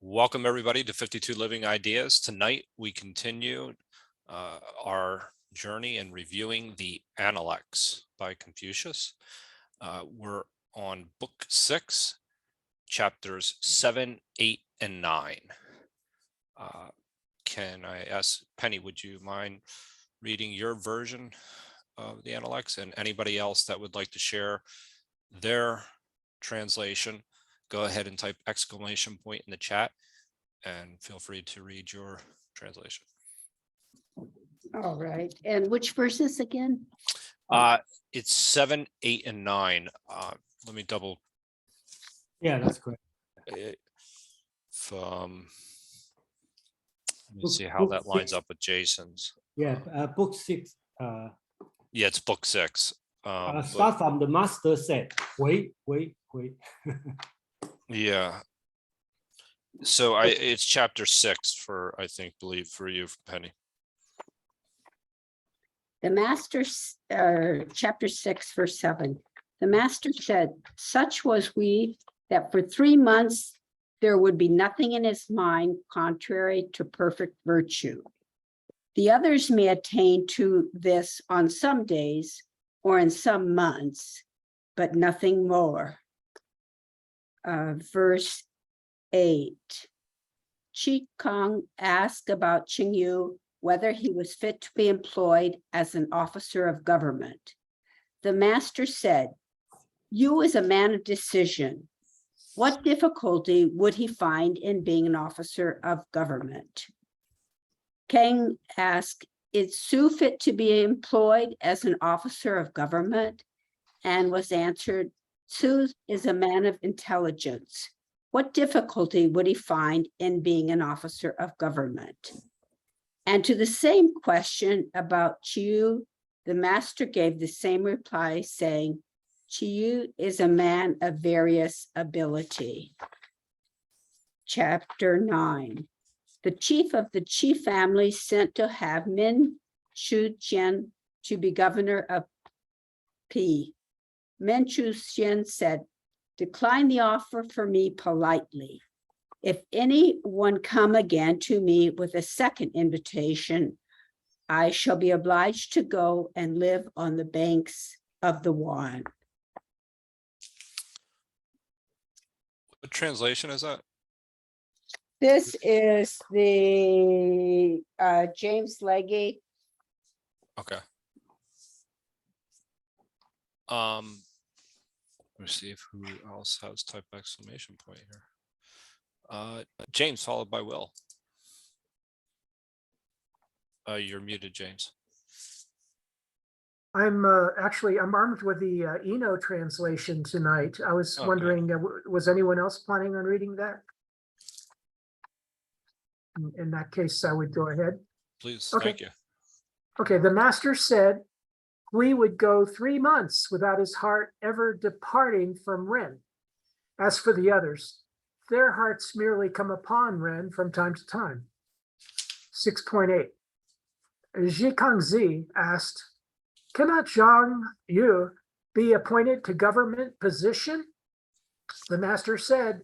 Welcome everybody to 52 Living Ideas. Tonight we continue our journey in reviewing the Analects by Confucius. We're on book 6, chapters 7, 8, and 9. Can I ask Penny, would you mind reading your version of the Analects, and anybody else that would like to share their translation? Go ahead and type exclamation point in the chat and feel free to read your translation. All right. And which verses again? It's 7, 8, and 9. Let me double. Yeah, that's correct. Let me see how that lines up with Jason's. Yeah, book 6. Yeah, it's book 6. Start from the master said, wait. Yeah. So it's chapter 6 for, I believe for you, Penny. The master, chapter 6, verse 7. The master said, such was we that for 3 months there would be nothing in his mind contrary to perfect virtue. The others may attain to this on some days or in some months, but nothing more. Verse 8. Chi Kang asked about Qing Yu whether he was fit to be employed as an officer of government. The master said, Yu is a man of decision. What difficulty would he find in being an officer of government? Kang asked, is Su fit to be employed as an officer of government? And was answered, Su is a man of intelligence. What difficulty would he find in being an officer of government? And to the same question about Chiyu, the master gave the same reply, saying, Chiyu is a man of various ability. Chapter 9. The chief of the Qi family sent to have Min Shu Jian to be governor of Pi. Min Shu Jian said, decline the offer for me politely. If anyone come again to me with a second invitation, I shall be obliged to go and live on the banks of the Wan. What translation is that? This is the James Legge. Okay. Let me see if who else has type exclamation point here. James followed by Will. You're muted, James. I'm armed with the Eno translation tonight. I was wondering, was anyone else planning on reading that? In that case, I would go ahead. Please, okay. Thank you. Okay, the master said, we would go 3 months without his heart ever departing from Ren. As for the others, their hearts merely come upon Ren from time to time. 6.8. Zhi Kangzi asked, cannot Zhang Yu be appointed to government position? The master said,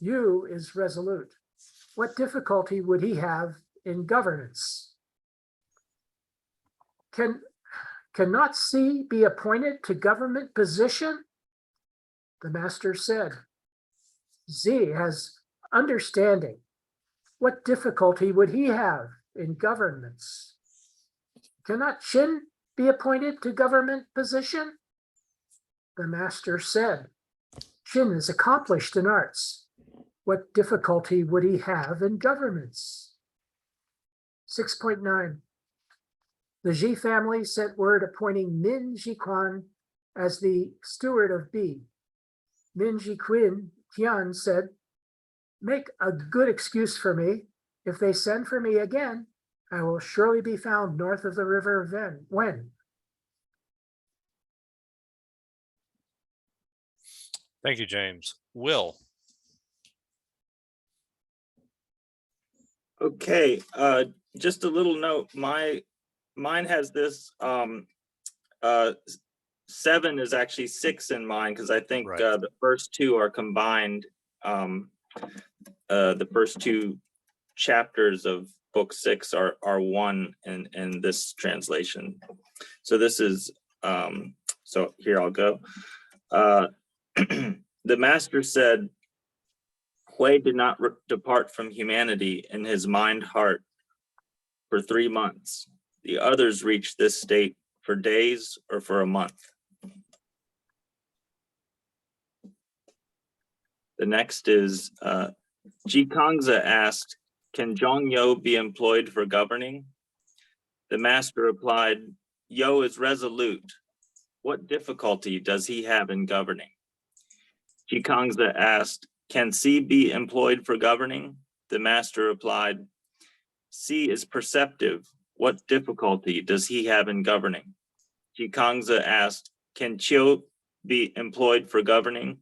Yu is resolute. What difficulty would he have in governance? Cannot Si be appointed to government position? The master said, Zi has understanding. What difficulty would he have in governance? Cannot Qin be appointed to government position? The master said, Qin is accomplished in arts. What difficulty would he have in governance? 6.9. The Ji family sent word appointing Min Jiquan as the steward of Bi. Min Jiquin Tian said, make a good excuse for me. If they send for me again, I will surely be found north of the river Wen. Thank you, James. Will. Okay, just a little note. Mine has this 7 is actually 6 in mine because I think Right. The first 2 are combined. the first two chapters of book 6 are one in this translation. So this is, so here I'll go. The master said, Hui did not depart from humanity in his heart for 3 months. The others reached this state for days or for a month. The next is, Ji Kangza asked, can Zhong Yo be employed for governing? The master replied, Yo is resolute. What difficulty does he have in governing? Ji Kangza asked, can Si be employed for governing? The master replied, Si is perceptive. What difficulty does he have in governing? Ji Kangza asked, can Chiu be employed for governing?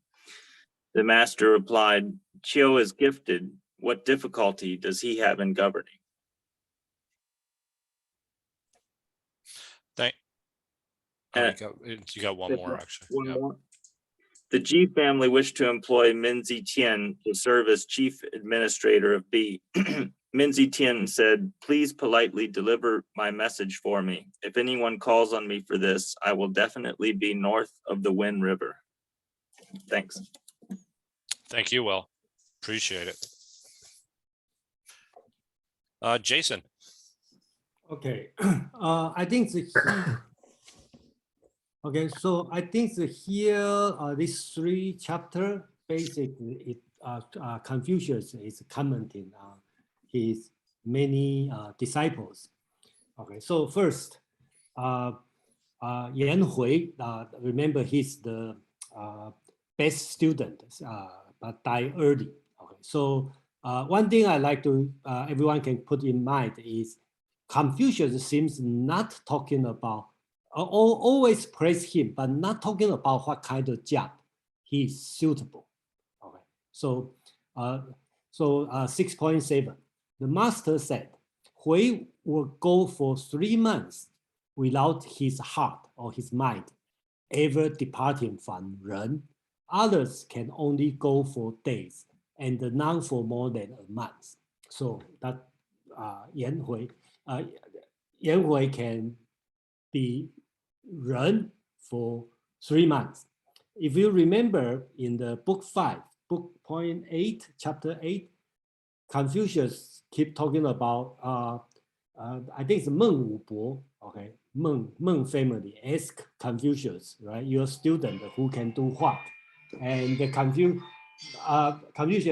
The master replied, Chiu is gifted. What difficulty does he have in governing? You got one more actually. One Yep. more. The Ji family wished to employ Min Zitian to serve as chief administrator of B. Min Zitian said, please politely deliver my message for me. If anyone calls on me for this, I will definitely be north of the Wen River. Thanks. Thank you, Will. Appreciate it. Jason. Okay, I think okay, so I think here these 3 chapters basically Confucius is commenting on his many disciples. Okay, so first, Yan Hui, remember he's the best student, but died early. Okay, so one thing I like to everyone can put in mind is Confucius seems not talking about always praise him, but not talking about what kind of job he's suitable. Okay, so 6.7, the master said, Hui will go for 3 months without his heart or his mind ever departing from Ren. Others can only go for days and none for more than a month. So that Yan Hui can be Ren for 3 months. If you remember in the book 5, book 0.8, chapter 8, Confucius keep talking about, I think it's Meng Wubo, okay, Meng family, ask Confucius, right, your student who can do what? And the Confucius,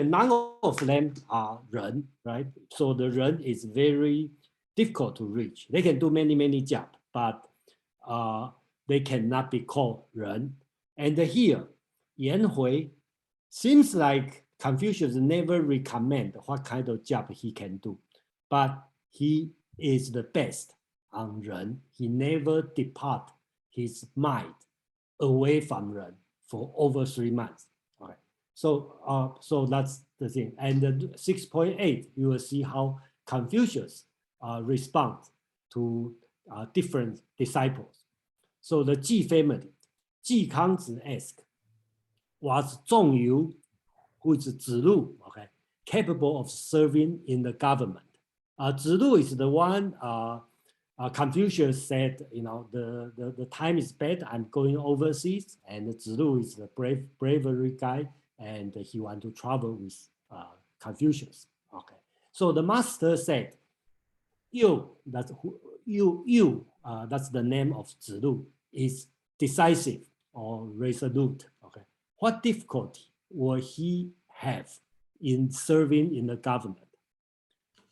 none of them are Ren, right? So the Ren is very difficult to reach. They can do many jobs, but they cannot be called Ren. And here, Yan Hui seems like Confucius never recommend what kind of job he can do, but he is the best on Ren. He never depart his mind away from Ren for over 3 months. Okay, so that's the thing. And the 6.8, you will see how Confucius responds to different disciples. So the Ji family, Ji Kangzi asked, was Zhongyu, who is Zilu, okay, capable of serving in the government? Zilu is the one Confucius said, you know, the time is bad, I'm going overseas, and Zilu is the bravery guy, and he want to travel with Confucius. Okay, so the master said, that's the name of Zilu, is decisive or resolute. Okay, what difficulty will he have in serving in the government?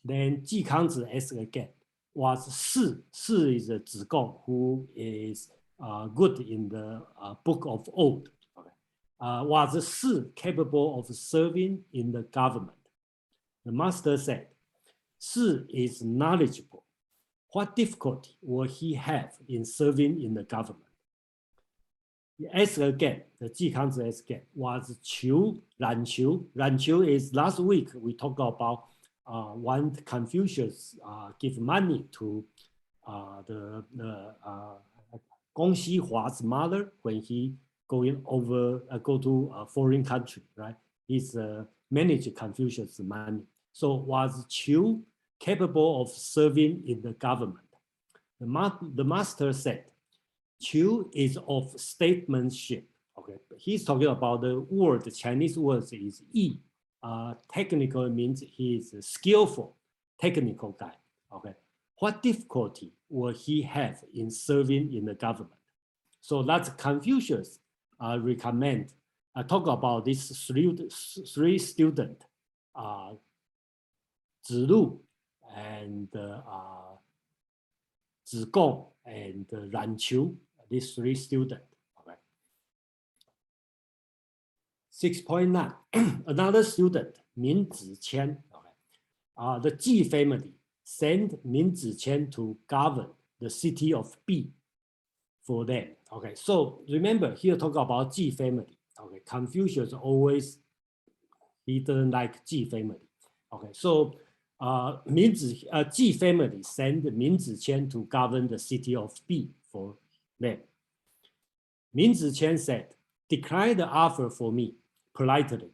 Then Ji Kangzi asked again, was Si is a Zigong who is good in the book of Old. Okay. Was Si capable of serving in the government? The master said, Si is knowledgeable. What difficulty will he have in serving in the government? He asked again, the Ji Kangzi asked again, was Qiu, Ran Qiu is last week we talked about when Confucius give money to Gong Xihua's mother when he go to a foreign country, right? He's manage Confucius' money. So was Qiu capable of serving in the government? The master said, Qiu is of statesmanship. Okay, he's talking about the word, the Chinese word is yi. Technical means he is a skillful, technical guy. Okay, what difficulty will he have in serving in the government? So that's Confucius recommend, talk about these three students, Zilu and Zigong and Ranqiu, these three students. Okay. 6.9, another student, Min Ziqian. Okay. The Ji family sent Min Ziqian to govern the city of Bi for them. Okay, so remember here talk about Ji family. Okay, Confucius always, he doesn't like Ji family. Okay, so Ji family sent Min Ziqian to govern the city of Bi for them. Min Ziqian said, decline the offer for me politely.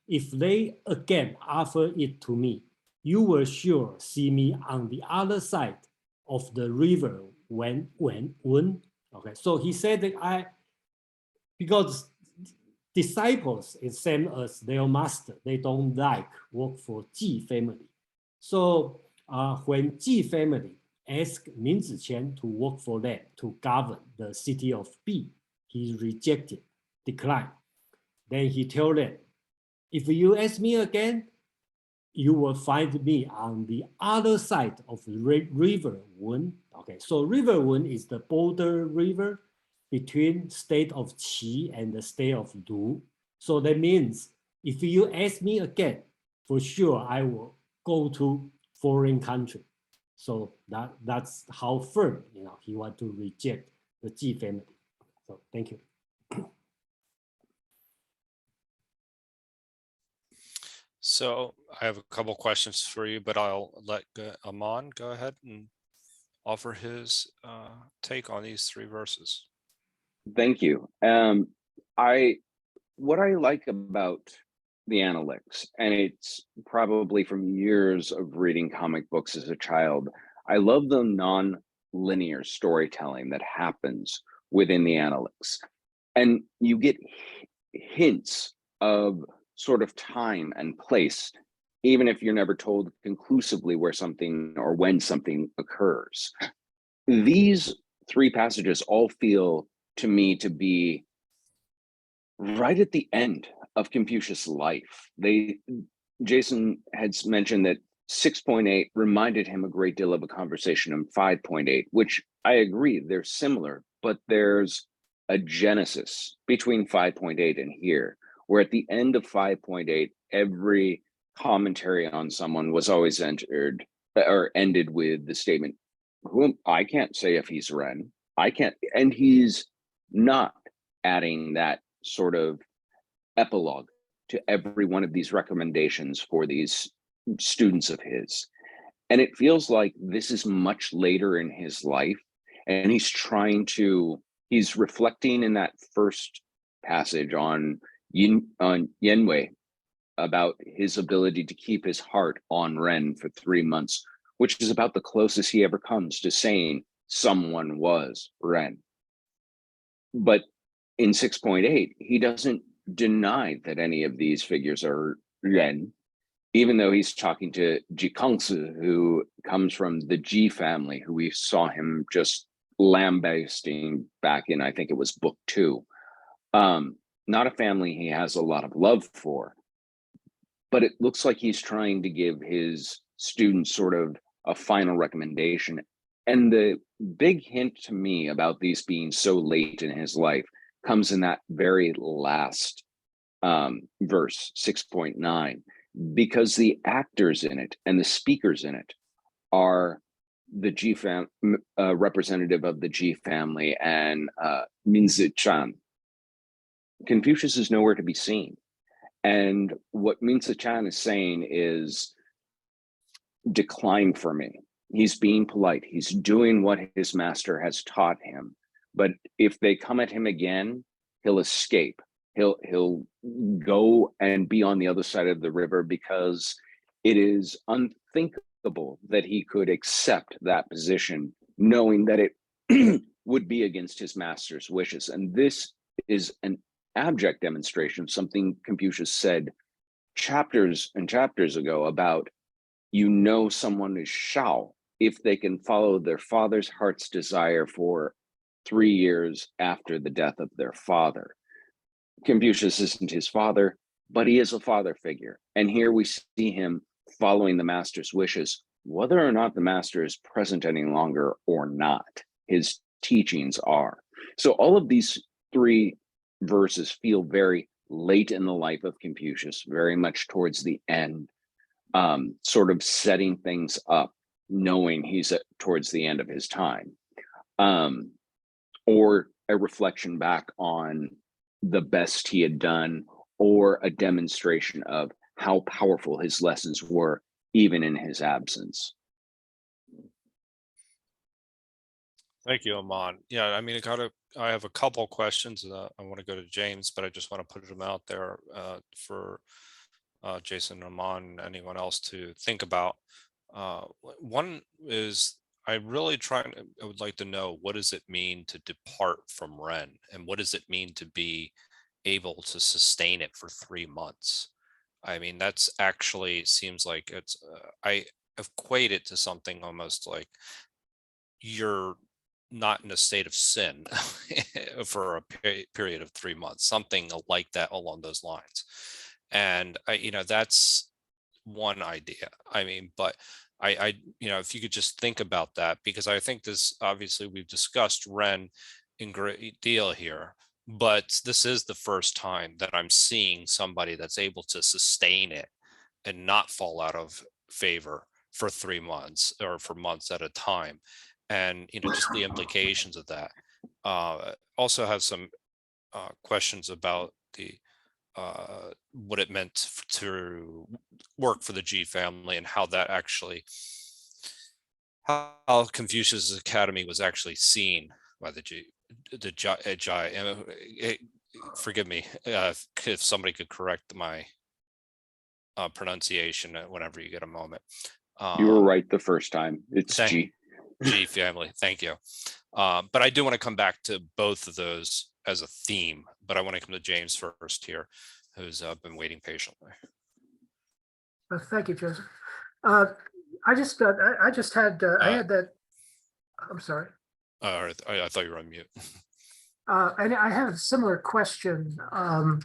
If they again offer it to me, you will sure see me on the other side of the river when. Okay, so he said that because disciples is same as their master, they don't like work for Ji family. So when Ji family asked Min Ziqian to work for them to govern the city of Bi, he rejected, declined. Then he told them, if you ask me again, you will find me on the other side of the river Wen. Okay, so river Wen is the border river between state of Qi and the state of Du. So that means if you ask me again, for sure I will go to foreign country. So that's how firm, he want to reject the Ji family. So thank you. So I have a couple questions for you, but I'll let Aman go ahead and offer his take on these three verses. Thank you. What I like about the Analects, and it's probably from years of reading comic books as a child, I love the non-linear storytelling that happens within the Analects. And you get hints of sort of time and place, even if you're never told conclusively where something or when something occurs. These three passages all feel to me to be right at the end of Confucius' life. Jason had mentioned that 6.8 reminded him a great deal of a conversation in 5.8, which I agree, they're similar, but there's a genesis between 5.8 and here, where at the end of 5.8, every commentary on someone was always ended with the statement, whom I can't say if he's Ren, I can't, and he's not adding that sort of epilogue to every one of these recommendations for these students of his. And it feels like this is much later in his life, and he's reflecting in that first passage on Yenwei about his ability to keep his heart on Ren for 3 months, which is about the closest he ever comes to saying someone was Ren. But in 6.8, he doesn't deny that any of these figures are Ren, even though he's talking to Ji Kongzi, who comes from the Ji family, who we saw him just lambasting back in, I think it was book 2. Not a family he has a lot of love for, but it looks like he's trying to give his students sort of a final recommendation. And the big hint to me about these being so late in his life comes in that very last verse, 6.9, because the actors in it and the speakers in it are the Ji representative of the Ji family and Min Ziqian. Confucius is nowhere to be seen. And what Min Ziqian is saying is, decline for me. He's being polite. He's doing what his master has taught him. But if they come at him again, he'll escape. He'll go and be on the other side of the river because it is unthinkable that he could accept that position, knowing that it would be against his master's wishes. And this is an abject demonstration of something Confucius said chapters and chapters ago about, someone is shao if they can follow their father's heart's desire for 3 years after the death of their father. Confucius isn't his father, but he is a father figure. And here we see him following the master's wishes, whether or not the master is present any longer or not. His teachings are. So all of these 3 verses feel very late in the life of Confucius, very much towards the end, sort of setting things up, knowing he's towards the end of his time, or a reflection back on the best he had done, or a demonstration of how powerful his lessons were, even in his absence. Thank you, Aman. Yeah, I mean, I have a couple questions. I want to go to James, but I just want to put them out there for Jason, Aman, and anyone else to think about. One is I would like to know, what does it mean to depart from Ren, and what does it mean to be able to sustain it for 3 months? I mean, that's actually seems like it's I equate it to something almost like you're not in a state of sin for a period of 3 months, something like that along those lines. And that's one idea. I mean, but if you could just think about that, because I think this, obviously we've discussed Ren in great deal here, but this is the first time that I'm seeing somebody that's able to sustain it and not fall out of favor for 3 months or for months at a time. And just the implications of that. Also have some questions about the what it meant to work for the G family, and how that actually, how Confucius Academy was actually seen by the G. Forgive me if somebody could correct my pronunciation whenever you get a moment. You were right the first time. It's G. G family. Thank you. But I do want to come back to both of those as a theme, but I want to come to James first here, who's been waiting patiently. Thank you, Joseph. I had that. I'm sorry. I thought you were on mute. And I have a similar question. I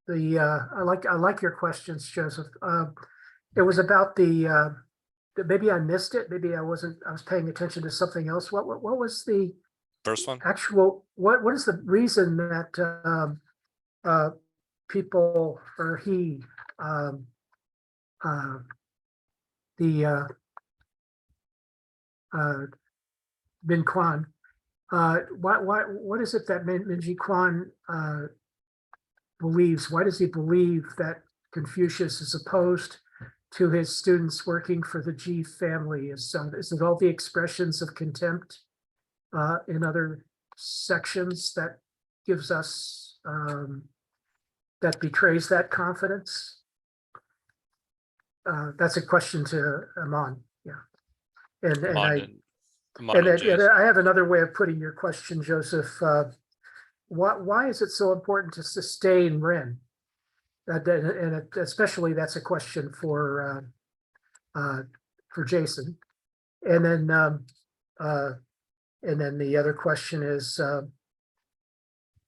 like your questions, Joseph. It was about maybe I missed it. Maybe I was paying attention to something else. What was the First one? actual, what is the reason that people, or he, Bin Quan, what is it that Minji Quan believes? Why does he believe that Confucius is opposed to his students working for the G family? Is it all the expressions of contempt in other sections that gives us, that betrays that confidence? That's a question to Aman. Yeah. And I have another way of putting your question, Joseph. Why is it so important to sustain Ren? And especially that's a question for Jason. And then the other question is,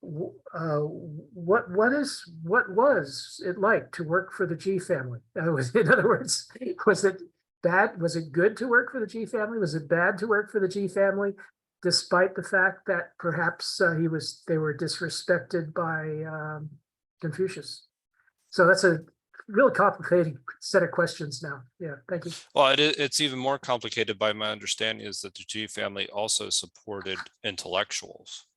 what was it like to work for the G family? In other words, was it bad? Was it good to work for the G family? Was it bad to work for the G family, despite the fact that perhaps they were disrespected by Confucius? So that's a really complicated set of questions now. Yeah, thank you. Well, it's even more complicated by my understanding is that the G family also supported intellectuals.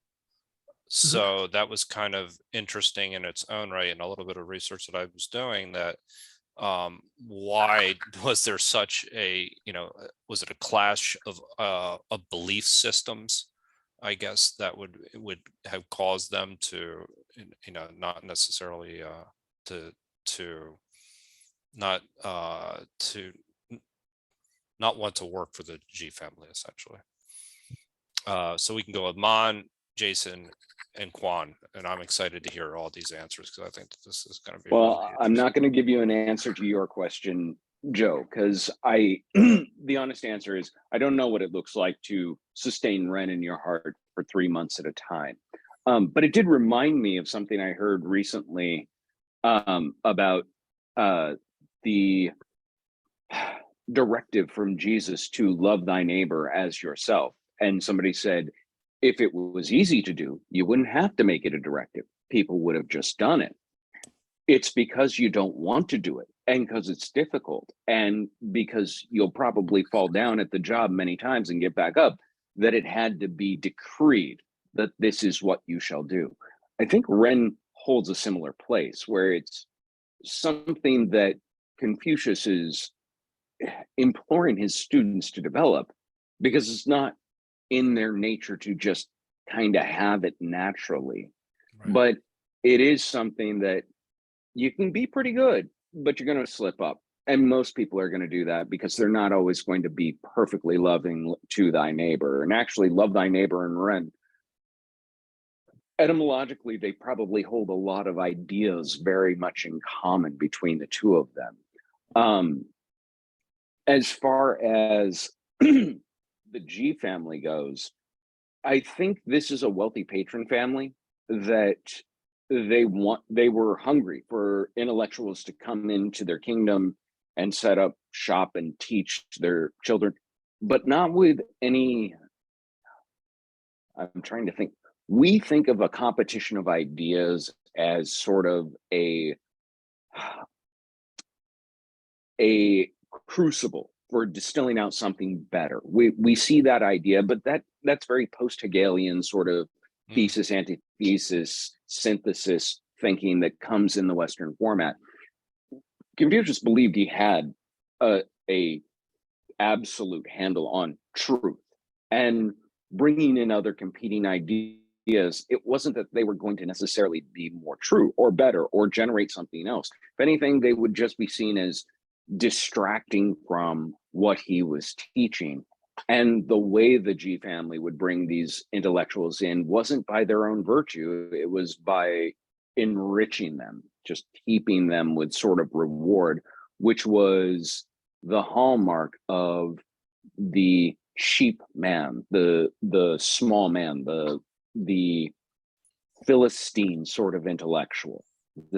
So that was kind of interesting in its own right, and a little bit of research that I was doing, that why was there such a, was it a clash of belief systems I guess that would have caused them to, not necessarily to not not want to work for the G family, essentially. So we can go with Mon, Jason, and Quan, and I'm excited to hear all these answers because I think that this is going to be Well, really I'm not interesting. going to give you an answer to your question, Joe, because the honest answer is I don't know what it looks like to sustain Ren in your heart for 3 months at a time. But it did remind me of something I heard recently about the directive from Jesus to love thy neighbor as yourself. And somebody said, if it was easy to do, you wouldn't have to make it a directive. People would have just done it. It's because you don't want to do it, and because it's difficult, and because you'll probably fall down at the job many times and get back up, that it had to be decreed that this is what you shall do. I think Ren holds a similar place where it's something that Confucius is imploring his students to develop because it's not in their nature to just kind of have it naturally. Right. But it is something that you can be pretty good, but you're going to slip up. And most people are going to do that because they're not always going to be perfectly loving to thy neighbor. And actually, love thy neighbor and Ren, etymologically, they probably hold a lot of ideas very much in common between the two of them. As far as the G family goes, I think this is a wealthy patron family that they were hungry for intellectuals to come into their kingdom and set up shop and teach their children, but not with any, I'm trying to think. We think of a competition of ideas as sort of a crucible for distilling out something better. We see that idea, but that's very post-Hegelian sort of thesis, antithesis, synthesis thinking that comes in the Western format. Confucius believed he had a absolute handle on truth, and bringing in other competing ideas, it wasn't that they were going to necessarily be more true or better or generate something else. If anything, they would just be seen as distracting from what he was teaching. And the way the G family would bring these intellectuals in wasn't by their own virtue, it was by enriching them, just heaping them with sort of reward, which was the hallmark of the sheep man, the small man, the Philistine sort of intellectual.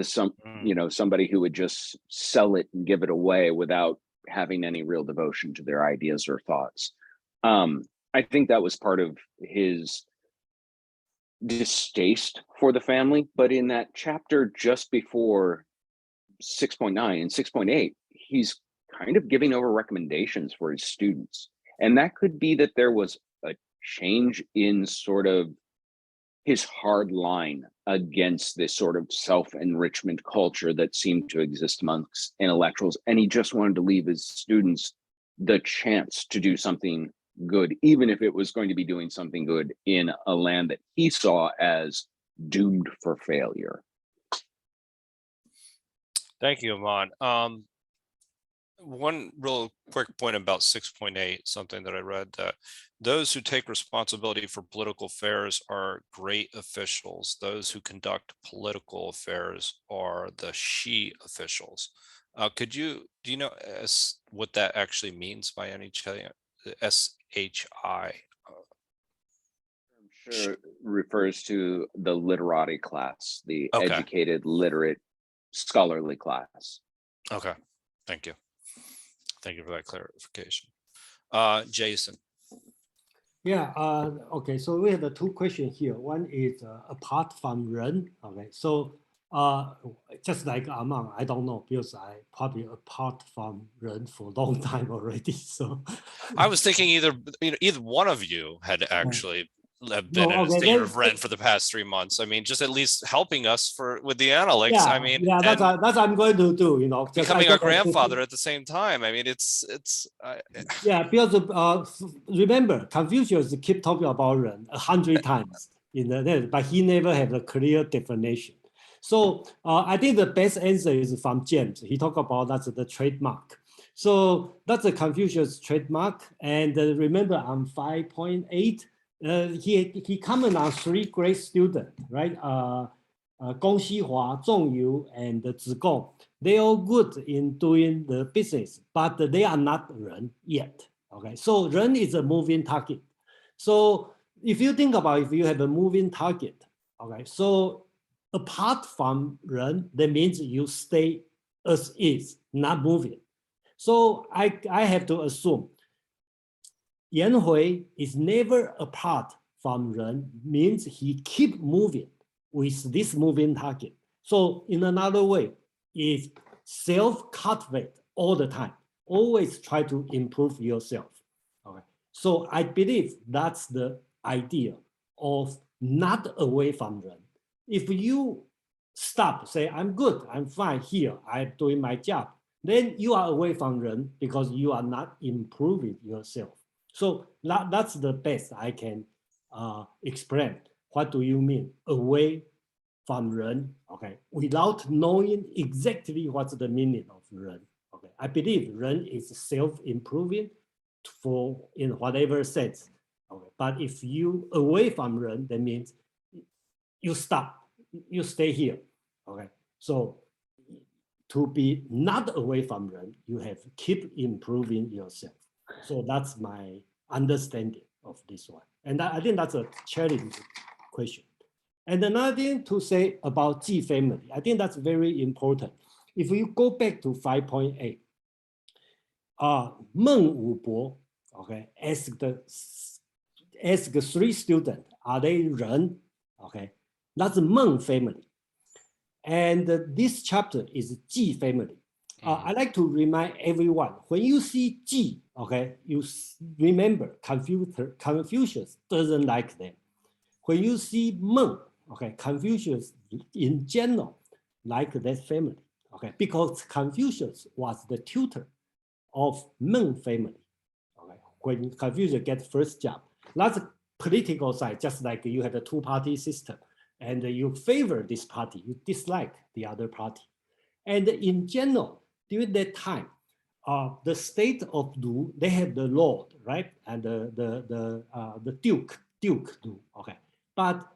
Somebody who would just sell it and give it away without having any real devotion to their ideas or thoughts. I think that was part of his distaste for the family. But in that chapter just before 6.9 and 6.8, he's kind of giving over recommendations for his students. And that could be that there was a change in sort of his hard line against this sort of self-enrichment culture that seemed to exist amongst intellectuals. And he just wanted to leave his students the chance to do something good, even if it was going to be doing something good in a land that he saw as doomed for failure. Thank you, Amon. One real quick point about 6.8, something that I read, that those who take responsibility for political affairs are great officials. Those who conduct political affairs are the she officials. Do you know what that actually means by any chance? SHI. I'm sure it refers to the literati class, the Okay. educated, literate, scholarly class. Okay, thank you. Thank you for that clarification. Jason. Yeah, okay, so we have the two questions here. One is apart from Ren, okay, so just like Amang, I don't know, because I probably apart from Ren for a long time already, so. I was thinking either one of you had actually have been No, in a okay, state of rent for the past 3 months. I mean, just at least helping us with the Analects. I mean, yeah, that's and what I'm going to do. You know, just becoming a grandfather at the same time. I mean, it's yeah, because remember, Confucius keep talking about Ren 100 times in the, but he never had a clear definition. So I think the best answer is from James. He talked about that's the trademark. So that's a Confucius trademark. And remember on 5.8, he commented on 3 great students, right? Gong Xihua, Zhong Yu, and Zigong. They are good in doing the business, but they are not Ren yet. Okay, so Ren is a moving target. So if you think about if you have a moving target, okay, so apart from Ren, that means you stay as is, not moving. So I have to assume Yan Hui is never apart from Ren, means he keep moving with this moving target. So in another way, is self-cultivate all the time. Always try to improve yourself. Okay. So I believe that's the idea of not away from Ren. If you stop, say, I'm good, I'm fine here, I'm doing my job, then you are away from Ren because you are not improving yourself. So that's the best I can explain. What do you mean away from Ren? Okay, without knowing exactly what's the meaning of Ren. Okay, I believe Ren is self-improving for in whatever sense. Okay, but if you away from Ren, that means you stop, you stay here. Okay, so to be not away from Ren, you have to keep improving yourself. So that's my understanding of this one. And I think that's a challenging question. And another thing to say about Ji family, I think that's very important. If you go back to 5.8, Meng Wubo, okay, asked 3 students, are they Ren? Okay, that's Meng family. And this chapter is Ji family. I like to remind everyone, when you see Ji, okay, you remember Confucius doesn't like them. When you see Meng, okay, Confucius in general like that family, okay, because Confucius was the tutor of Meng family, okay, when Confucius gets first job. That's a political side, just like you have a 2-party system, and you favor this party, you dislike the other party. And in general, during that time, the state of Du, they have the lord, right, and the duke Du, okay. But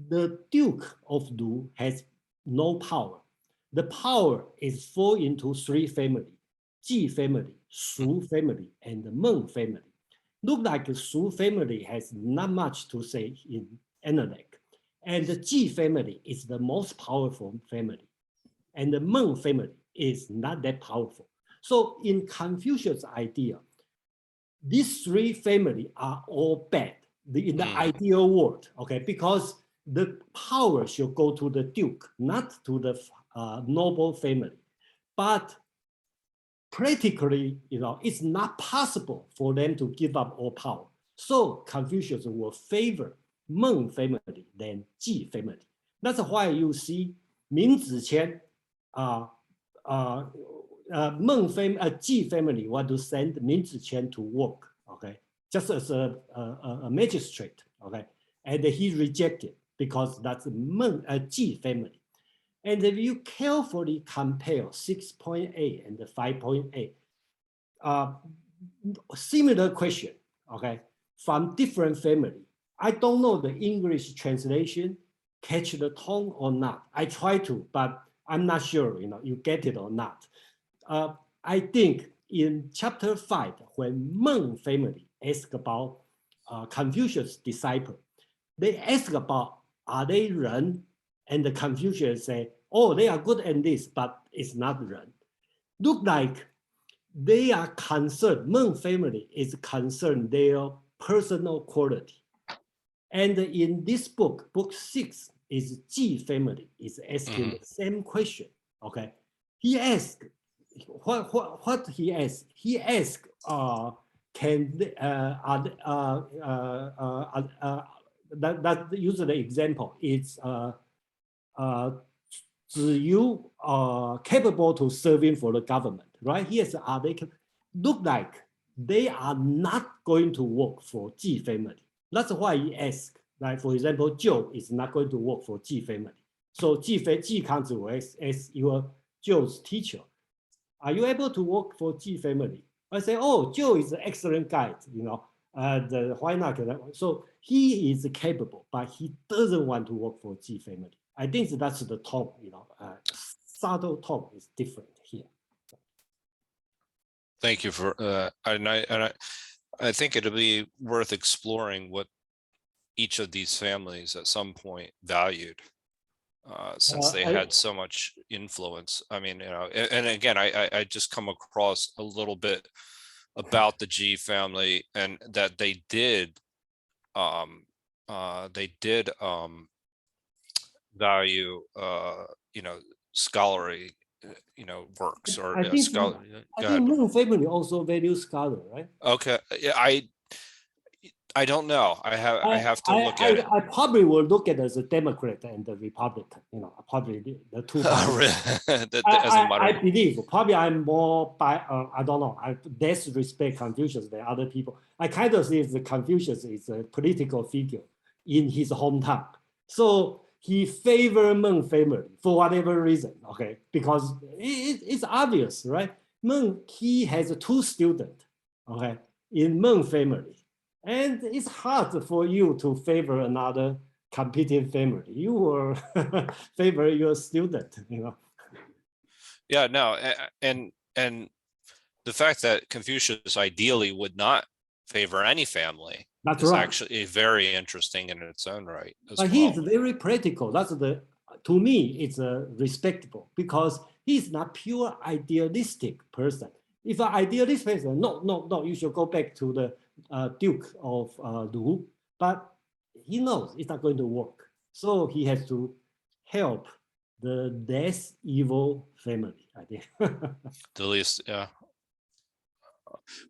the Duke of Du has no power. The power is fall into 3 families: Ji family, Shu family, and the Meng family. Look like the Shu family has not much to say in Analect. And the Ji family is the most powerful family. And the Meng family is not that powerful. So in Confucius' idea, these 3 families are all bad in the ideal world, okay? Because the power should go to the duke, not to the noble family. But practically, it's not possible for them to give up all power. So Confucius will favor Meng family than Ji family. That's why you see Ming Ziqian, Ji family want to send Ming Ziqian to work, okay, just as a magistrate, okay, and he rejected because that's Ji family. And if you carefully compare 6.8 and 5.8, similar question, okay, from different family. I don't know the English translation catch the tone or not. I try to, but I'm not sure, you get it or not. I think in chapter 5, when Meng family ask about Confucius' disciple, they ask about, are they Ren? And the Confucius say, oh, they are good at this, but it's not Ren. Look like they are concerned, Meng family is concerned their personal quality. And in this book, book 6, is Ji family is asking the same question, okay? He asked, what he asked? He asked, that uses the example. It's you are capable to serving for the government, right? Here's are they look like they are not going to work for Ji family. That's why he asked. Like for example, Joe is not going to work for Ji family. So Ji Kangzi will ask your Joe's teacher, are you able to work for Ji family? I say, oh, Joe is an excellent guy, you know. Why not? So he is capable, but he doesn't want to work for Ji family. I think that's the tone, you know. Subtle tone is different here. Thank you for I think it'll be worth exploring what each of these families at some point valued, since they had so much influence. I mean, you know, and again, I just come across a little bit about the G family, and that they did value you know, scholarly you know, works, or I think scholar. I Go think ahead. Meng family also values scholar, right? Okay, yeah, I don't know. I have to look at it. I probably will look at it as a Democrat and the Republican, you know, probably the two parties. I believe probably I'm more by, I don't know, I less respect Confucius than other people. I kind of see the Confucius is a political figure in his hometown. So he favor Meng family for whatever reason, okay? Because it's obvious, right? Meng, he has two students, okay, in Meng family. And it's hard for you to favor another competing family. You will favor your student, you know. Yeah, no, and the fact that Confucius ideally would not favor any family That's is right. actually very interesting in its own right. But he's very practical. That's to me, it's respectable because he's not pure idealistic person. If an idealist person, no, you should go back to the Duke of Lu, but he knows it's not going to work. So he has to help the less evil family, I think. The least, yeah.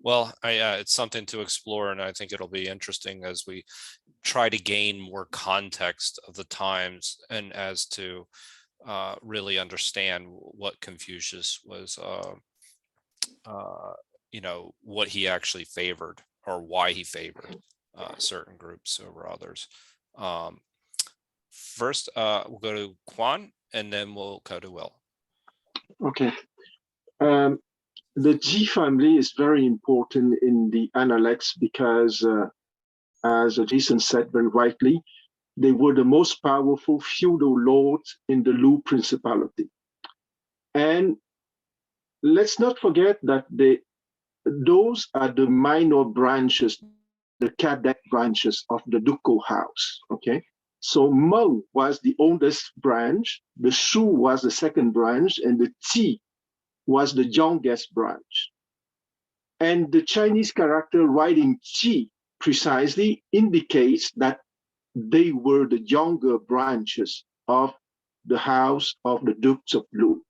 Well, it's something to explore, and I think it'll be interesting as we try to gain more context of the times, and as to really understand what Confucius was, you know, what he actually favored, or why he favored certain groups over others. First, we'll go to Quan, and then we'll go to Will. Okay. The G family is very important in the Analects because, as Jason said very rightly, they were the most powerful feudal lords in the Lu Principality. And let's not forget that those are the minor branches, the cadet branches of the ducal house, okay? So Meng was the oldest branch, the Shu was the second branch, and the Qi was the youngest branch. And the Chinese character writing Qi precisely indicates that they were the younger branches of the house of the Dukes of Lu.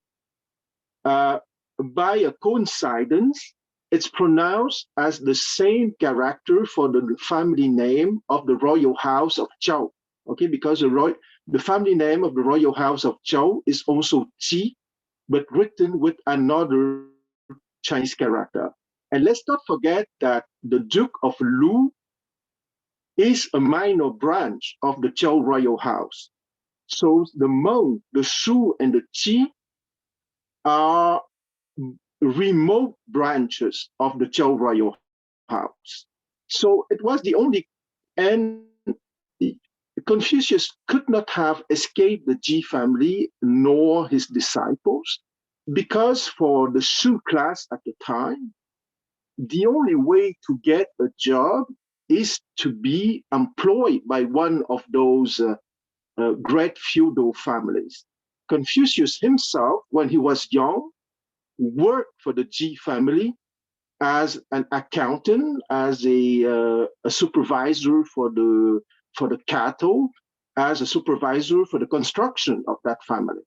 By a coincidence, it's pronounced as the same character for the family name of the royal house of Zhao, okay? Because the family name of the royal house of Zhao is also Qi, but written with another Chinese character. And let's not forget that the Duke of Lu is a minor branch of the Zhao royal house. So the Meng, the Shu, and the Qi are remote branches of the Zhao royal house. So it was the only, and Confucius could not have escaped the Ji family nor his disciples, because for the Shu class at the time, the only way to get a job is to be employed by one of those great feudal families. Confucius himself, when he was young, worked for the Ji family as an accountant, as a supervisor for the cattle, as a supervisor for the construction of that family.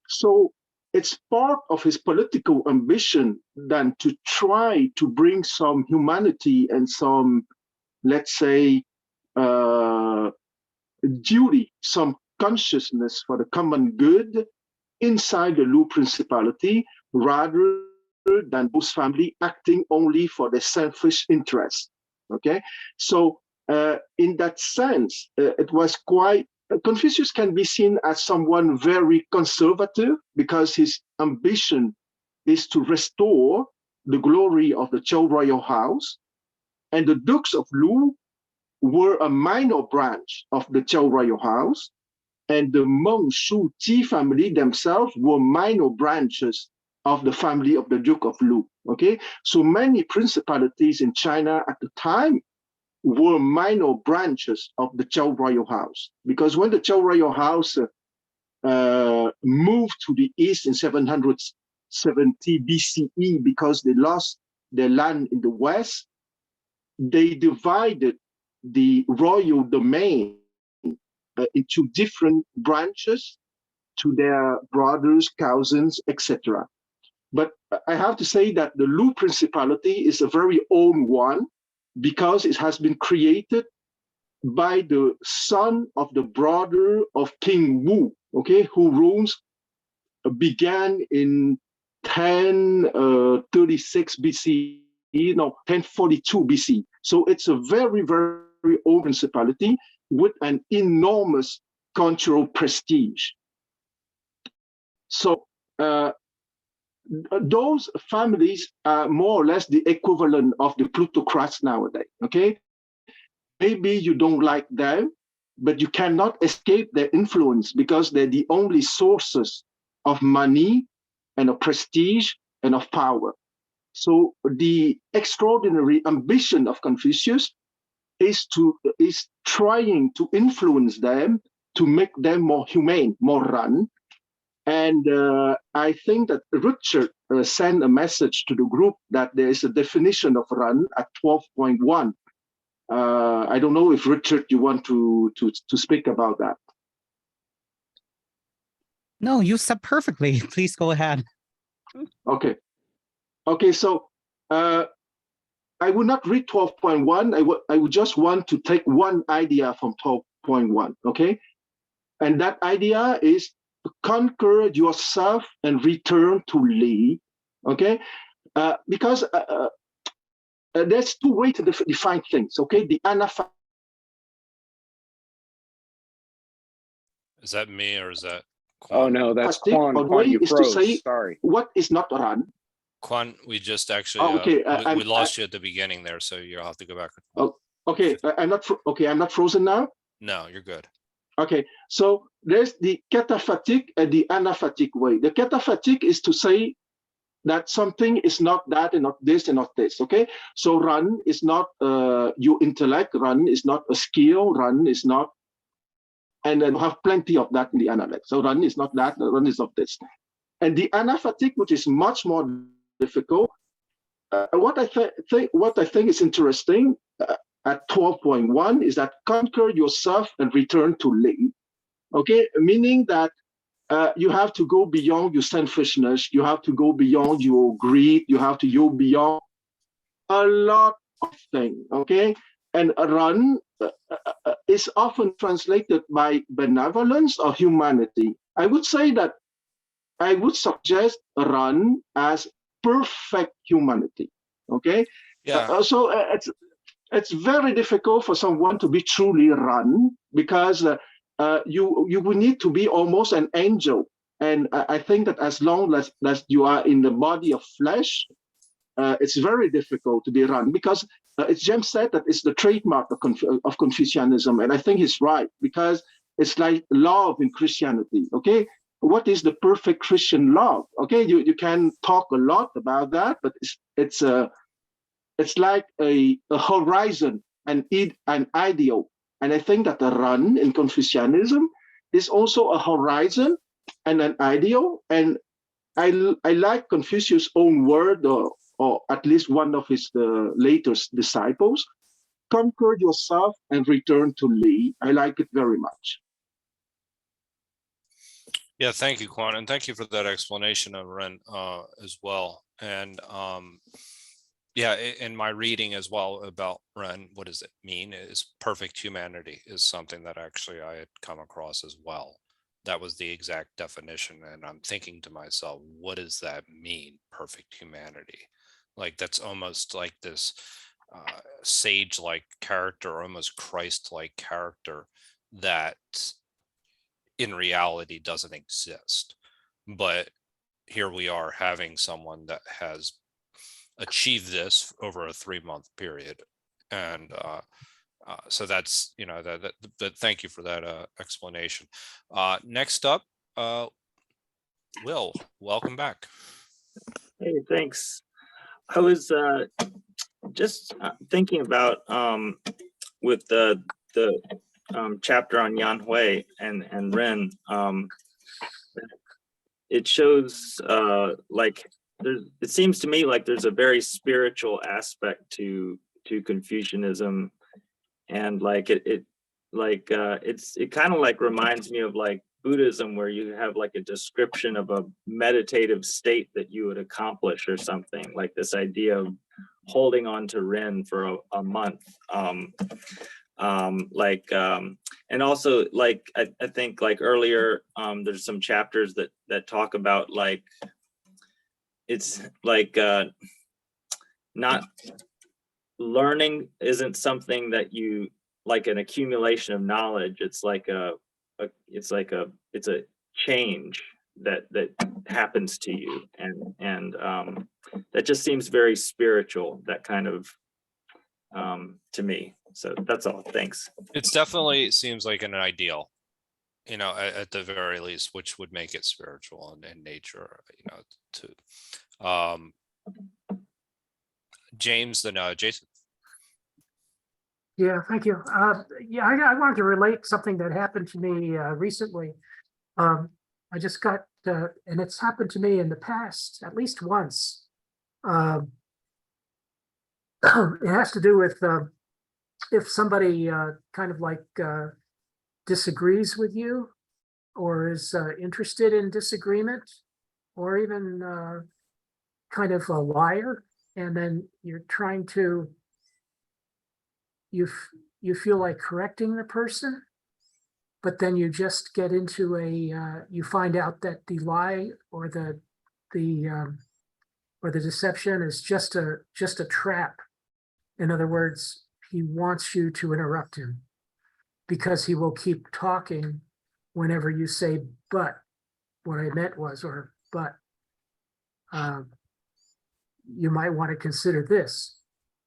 So it's part of his political ambition than to try to bring some humanity and some, let's say, duty, some consciousness for the common good inside the Lu Principality, rather than those family acting only for their selfish interests. Okay, so in that sense, it was quite. Confucius can be seen as someone very conservative because his ambition is to restore the glory of the Zhou royal house, and the Dukes of Lu were a minor branch of the Zhou royal house, and the Meng Shu Qi family themselves were minor branches of the family of the Duke of Lu. Okay, so many principalities in China at the time were minor branches of the Zhou royal house, because when the Zhou royal house moved to the east in 770 BCE because they lost their land in the west, they divided the royal domain into different branches to their brothers, cousins, etc. But I have to say that the Lu Principality is a very old one because it has been created by the son of the brother of King Wu, okay, who rules began in 1036 BC, 1042 BC. So it's a very, very old principality with an enormous cultural prestige. So those families are more or less the equivalent of the plutocrats nowadays, okay? Maybe you don't like them, but you cannot escape their influence because they're the only sources of money and of prestige and of power. So the extraordinary ambition of Confucius is trying to influence them to make them more humane, more Ran. And I think that Richard sent a message to the group that there is a definition of Ran at 12.1. I don't know if Richard, you want to speak about that. No, you said perfectly. Please go ahead. Okay. Okay, so I would not read 12.1. I would just want to take one idea from 12.1, okay? And that idea is to conquer yourself and return to Li, okay? Because there's two ways to define things, okay? The anaphylactic. Is that me or is that Oh Quan? no, that's Quan. Or Quan, way you is to froze. say Sorry. what is not Ran. Quan, we just actually Okay, we lost you at the beginning there, so you'll have to go back. Okay, I'm not frozen now. No, you're good. Okay, so there's the cataphatic and the anaphatic way. The cataphatic is to say that something is not that and not this and not this, okay? So Ran is not your intellect, Ran is not a skill, Ran is not, and then have plenty of that in the Analects. So Ran is not that, Ran is not this. And the anaphatic, which is much more difficult, what I think is interesting at 12.1 is that conquer yourself and return to Li. Okay, meaning that you have to go beyond your selfishness, you have to go beyond your greed, you have to go beyond a lot of things. Okay, and Ran is often translated by benevolence or humanity. I would say that I would suggest Ran as perfect humanity. Okay, Yeah. So it's very difficult for someone to be truly Ran because you will need to be almost an angel. And I think that as long as you are in the body of flesh, it's very difficult to be Ran because it's James said that it's the trademark of Confucianism, and I think he's right because it's like love in Christianity. Okay, what is the perfect Christian love? Okay, you can talk a lot about that, but it's like a horizon, an ideal. And I think that the Ran in Confucianism is also a horizon and an ideal. And I like Confucius' own word, or at least one of his latest disciples, conquer yourself and return to Li. I like it very much. Yeah, thank you, Quan, and thank you for that explanation of Ren as well. And Yeah, in my reading as well about Ren, what does it mean is perfect humanity is something that actually I had come across as well. That was the exact definition. And I'm thinking to myself, what does that mean? Perfect humanity. Like that's almost like this sage-like character, almost Christ-like character that in reality doesn't exist. But here we are having someone that has achieved this over a 3-month period. And so that's, that thank you for that explanation. Next up, Will, welcome back. Hey, thanks. I was just thinking about with the chapter on Yan Hui and Ren. It shows like it seems to me like there's a very spiritual aspect to Confucianism, and like it kind of like reminds me of like Buddhism, where you have like a description of a meditative state that you would accomplish or something, like this idea of holding on to Ren for a month. And also like I think like earlier there's some chapters that talk about like it's like not learning isn't something that you like an accumulation of knowledge. It's like it's a change that happens to you, and that just seems very spiritual, that kind of to me. So that's all. Thanks. It's definitely seems like an ideal, at the very least, which would make it spiritual in nature, to James, then Jason. Yeah, thank you. Yeah, I wanted to relate something that happened to me recently. I just got, and it's happened to me in the past at least once. It has to do with if somebody kind of like disagrees with you, or is interested in disagreement, or even kind of a liar, and then you're trying to, you feel like correcting the person, but then you just get into you find out that the lie or the deception is just a trap. In other words, he wants you to interrupt him, because he will keep talking whenever you say, but what I meant was, or but you might want to consider this.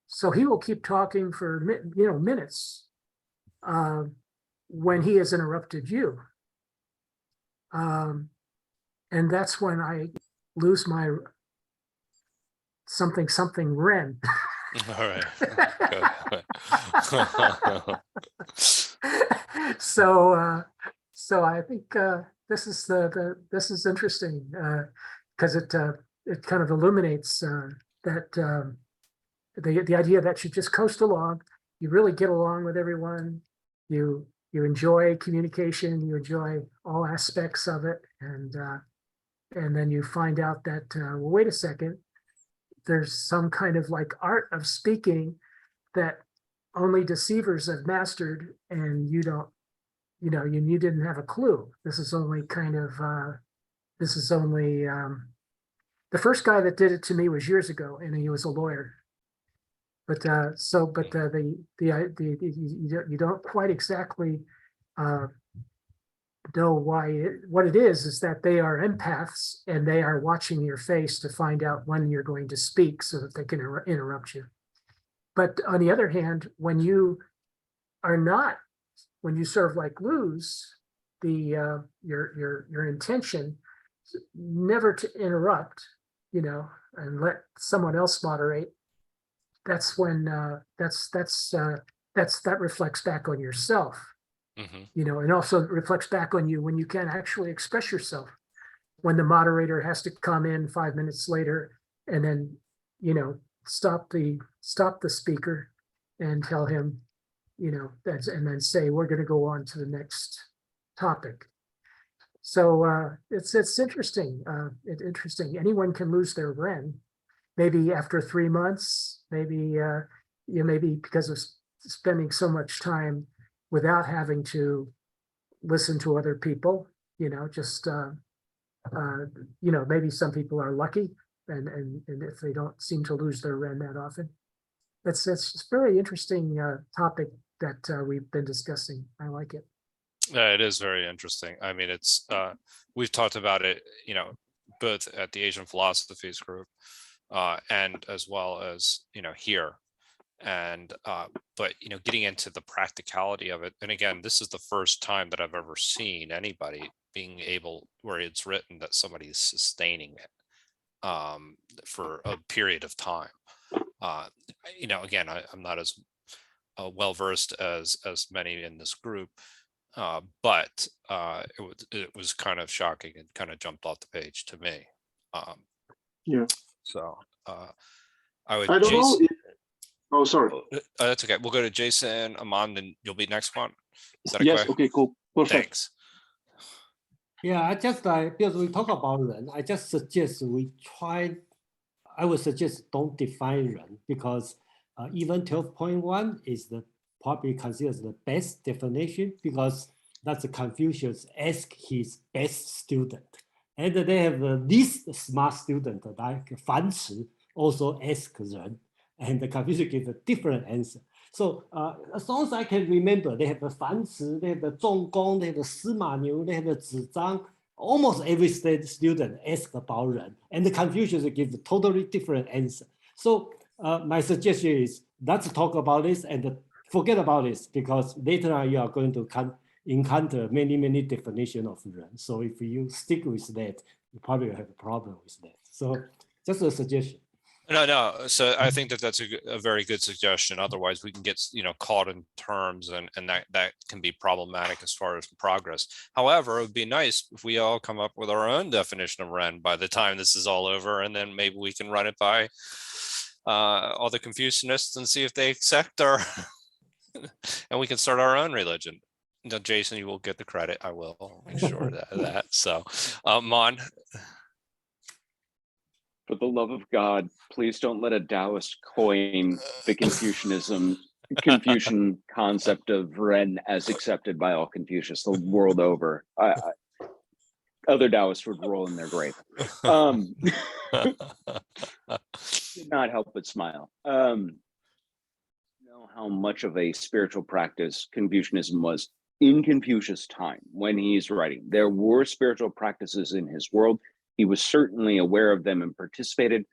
So he will keep talking for minutes when he has interrupted you. And that's when I lose my something Ren. All right. So I think this is interesting because it kind of illuminates that the idea that you just coast along, you really get along with everyone, you enjoy communication, you enjoy all aspects of it, and then you find out that well, wait a second, there's some kind of like art of speaking that only deceivers have mastered, and you don't, you didn't have a clue. This is only the first guy that did it to me was years ago, and he was a lawyer. But you don't quite exactly know what it is that they are empaths, and they are watching your face to find out when you're going to speak so that they can interrupt you. But on the other hand, when you sort of like lose your intention never to interrupt, and let someone else moderate, that's when that reflects back on yourself. Mm-hmm. And also reflects back on you when you can't actually express yourself, when the moderator has to come in 5 minutes later and then stop the speaker and tell him, and then say, we're going to go on to the next topic. So it's interesting. It's interesting. Anyone can lose their Ren, maybe after 3 months, maybe maybe because of spending so much time without having to listen to other people, just maybe some people are lucky, and if they don't seem to lose their Ren that often. It's a very interesting topic that we've been discussing. I like it. It is very interesting. I mean, it's we've talked about it, both at the Asian Philosophies group and as well as here. And but getting into the practicality of it, and again, this is the first time that I've ever seen anybody being able, where it's written that somebody is sustaining it for a period of time. Again, I'm not as well versed as many in this group, but it was kind of shocking and kind of jumped off the page to me. Yeah. So I would. I don't know. Oh, sorry. That's okay. We'll go to Jason, Amand, and you'll be next one. Is that Yes. okay? Okay. Cool. Perfect. Thanks. Yeah, I just because we talk about Ren, I just suggest I would suggest don't define Ren, because even 12.1 is probably considered the best definition, because that's Confucius ask his best student. And they have the least smart student, like Fan Ci, also ask Ren. And the Confucius gives a different answer. So as long as I can remember, they have the Fan Ci, they have the Zhong Gong, they have the Sima Niu, they have the Zi Zhang. Almost every student asks about Ren, and the Confucius gives a totally different answer. So my suggestion is, let's talk about this and forget about this, because later on you are going to encounter many definitions of Ren. So if you stick with that, you probably have a problem with that. So just a suggestion. No. So I think that that's a very good suggestion. Otherwise, we can get caught in terms, and that can be problematic as far as progress. However, it would be nice if we all come up with our own definition of Ren by the time this is all over, and then maybe we can run it by all the Confucianists and see if they accept our, and we can start our own religion. No, Jason, you will get the credit. I will make sure that. So, Mon. For the love of God, please don't let a Taoist coin the Confucian concept of Ren as accepted by all Confucius the world over. Other Taoists would roll in their grave. Did not help but smile. Know how much of a spiritual practice Confucianism was in Confucius' time when he's writing. There were spiritual practices in his world. He was certainly aware of them and participated.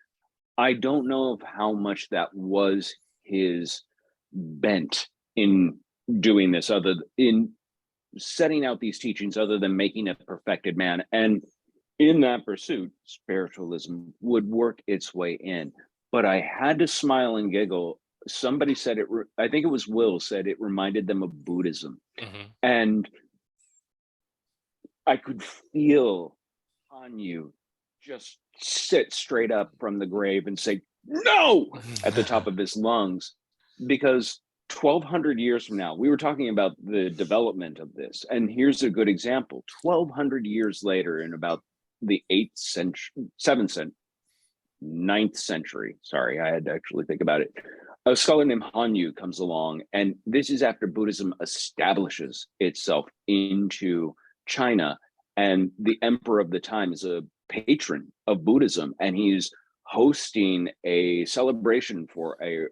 I don't know of how much that was his bent in doing this, in setting out these teachings, other than making a perfected man. And in that pursuit, spiritualism would work its way in. But I had to smile and giggle. Somebody said it, I think it was Will said it reminded them of Buddhism. Mm-hmm. And I could feel on you just sit straight up from the grave and say no at the top of his lungs, because 1200 years from now, we were talking about the development of this, and here's a good example. 1200 years later, in about the 8th century, 7th century, 9th century, sorry, I had to actually think about it, a scholar named Han Yu comes along, and this is after Buddhism establishes itself into China. And the emperor of the time is a patron of Buddhism, and he's hosting a celebration for a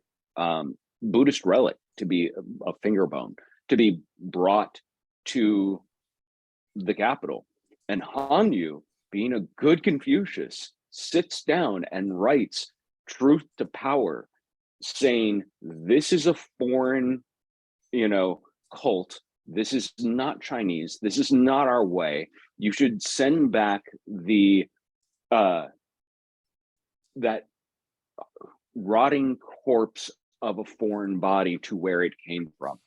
Buddhist relic to be a finger bone, to be brought to the capital. And Han Yu, being a good Confucius, sits down and writes Truth to Power, saying, this is a foreign, cult. This is not Chinese. This is not our way. You should send back that rotting corpse of a foreign body to where it came from.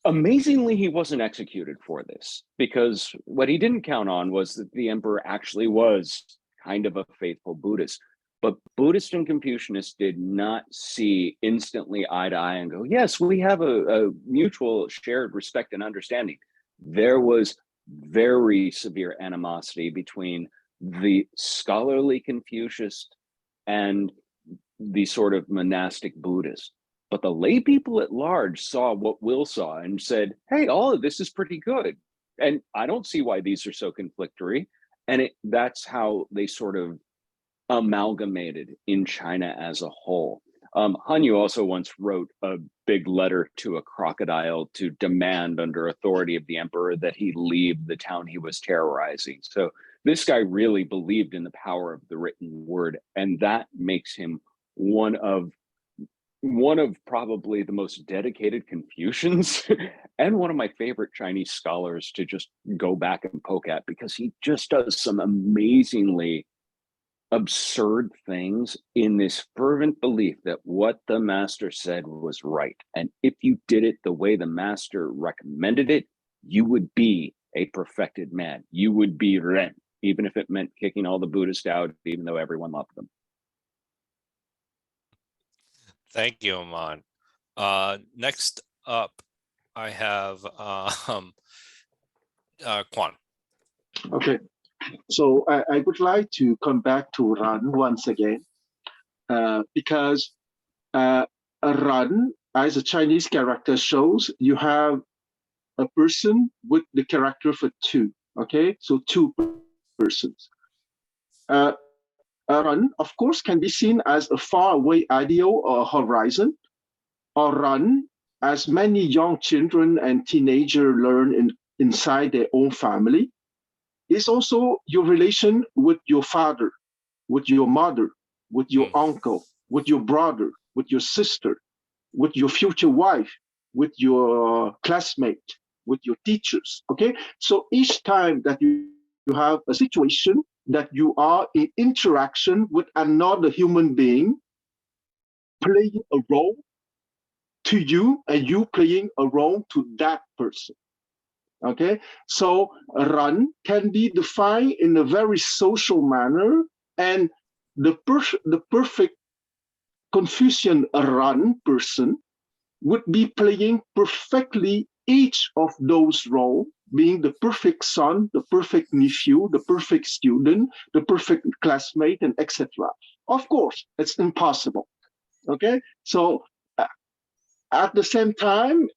Amazingly, he wasn't executed for this, because what he didn't count on was that the emperor actually was kind of a faithful Buddhist. But Buddhists and Confucianists did not see instantly eye to eye and go, yes, we have a mutual shared respect and understanding. There was very severe animosity between the scholarly Confucius and the sort of monastic Buddhists. But the lay people at large saw what Will saw and said, hey, all of this is pretty good. And I don't see why these are so conflictory. And that's how they sort of amalgamated in China as a whole. Han Yu also once wrote a big letter to a crocodile to demand, under authority of the emperor, that he leave the town he was terrorizing. So this guy really believed in the power of the written word, and that makes him one of probably the most dedicated Confucians and one of my favorite Chinese scholars to just go back and poke at, because he just does some amazingly absurd things in this fervent belief that what the master said was right. And if you did it the way the master recommended it, you would be a perfected man. You would be Ren, even if it meant kicking all the Buddhists out, even though everyone loved them. Thank you, Aman. Next up, I have Quan. Okay, so I would like to come back to Ran once again, because Ran, as a Chinese character shows, you have a person with the character for two. Okay, so two persons. Ran, of course, can be seen as a faraway ideal or horizon, or Ran, as many young children and teenagers learn inside their own family. Is also your relation with your father, with your mother, with your uncle, with your brother, with your sister, with your future wife, with your classmate, with your teachers. Okay, so each time that you have a situation that you are in interaction with another human being playing a role to you, and you playing a role to that person. Okay, so Ran can be defined in a very social manner, and the perfect Confucian Ran person would be playing perfectly each of those roles, being the perfect son, the perfect nephew, the perfect student, the perfect classmate, and etc. Of course, it's impossible. Okay, so at the same time,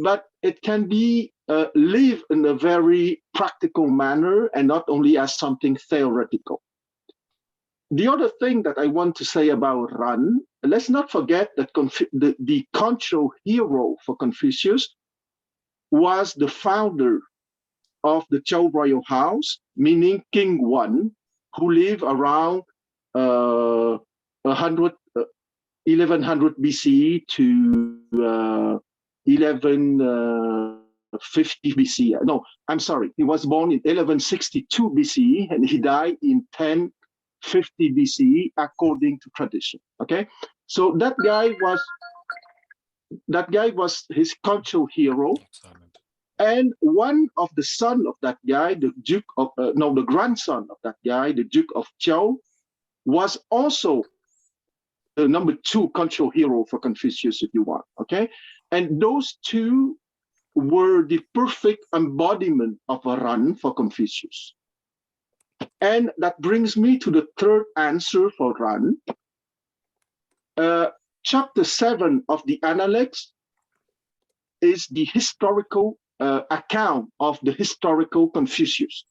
but it can be lived in a very practical manner and not only as something theoretical. The other thing that I want to say about Ran, let's not forget that the control hero for Confucius was the founder of the Zhou royal house, meaning King Wan, who lived around 1100 BCE to 1150 BCE. No, I'm sorry. He was born in 1162 BCE and he died in 1050 BCE, according to tradition. Okay, so that guy was his cultural hero. And one of the son of that guy, the grandson of that guy, the Duke of Zhou, was also the number two cultural hero for Confucius, if you want. Okay, and those two were the perfect embodiment of a Ran for Confucius. And that brings me to the third answer for Ran. Chapter 7 of the Analects is the historical account of the historical Confucius.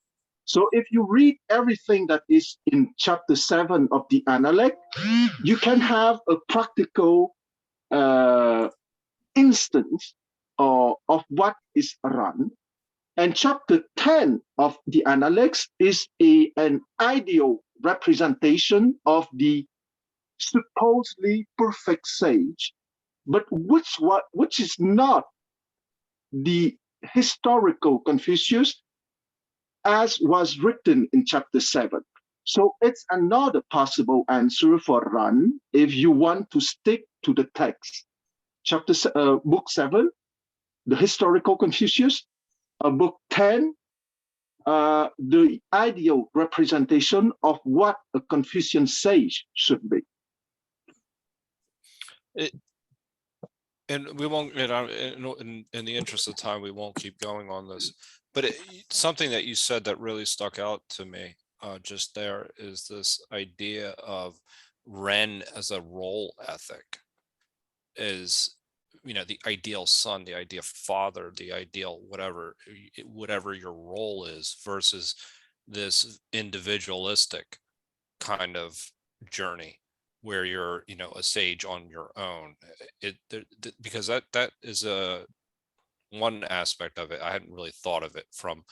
So if you read everything that is in chapter 7 of the Analect, you can have a practical instance of what is Ran. And chapter 10 of the Analects is an ideal representation of the supposedly perfect sage, but which is not the historical Confucius as was written in chapter 7. So it's another possible answer for Ran if you want to stick to the text. Book 7, the historical Confucius. Book 10, the ideal representation of what a Confucian sage should be. And we won't, in the interest of time, we won't keep going on this. But something that you said that really stuck out to me just there is this idea of Ren as a role ethic is, the ideal son, the ideal father, the ideal whatever your role is, versus this individualistic kind of journey where you're, a sage on your own. Because that is one aspect of it. I hadn't really thought of it from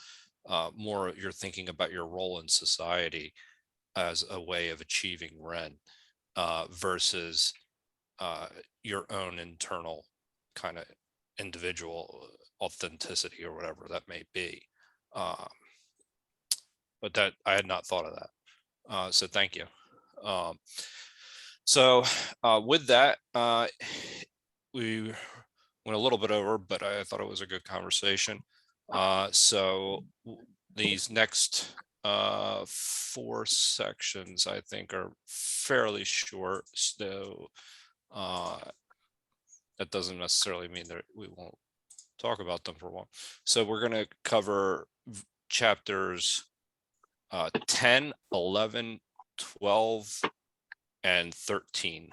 more you're thinking about your role in society as a way of achieving Ren versus your own internal kind of individual authenticity or whatever that may be. But that I had not thought of that. So thank you. So with that, we went a little bit over, but I thought it was a good conversation. So these next 4 sections, I think, are fairly short. So that doesn't necessarily mean that we won't talk about them for a while. So we're going to cover chapters 10, 11, 12, and 13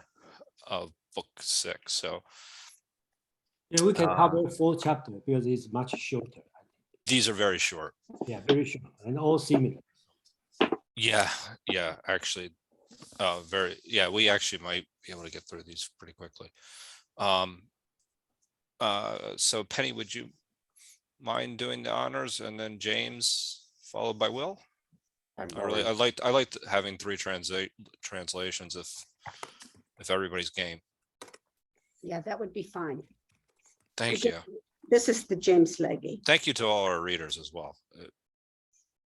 of book 6. So Yeah, we can cover 4 chapters because it's much shorter. these are very short. Yeah, very short and all similar. Yeah, actually, we actually might be able to get through these pretty quickly. So Penny, would you mind doing the honors, and then James followed by Will? I liked having 3 translations if everybody's game. Yeah, that would be fine. Thank you. This is the James Leggy. Thank you to all our readers as well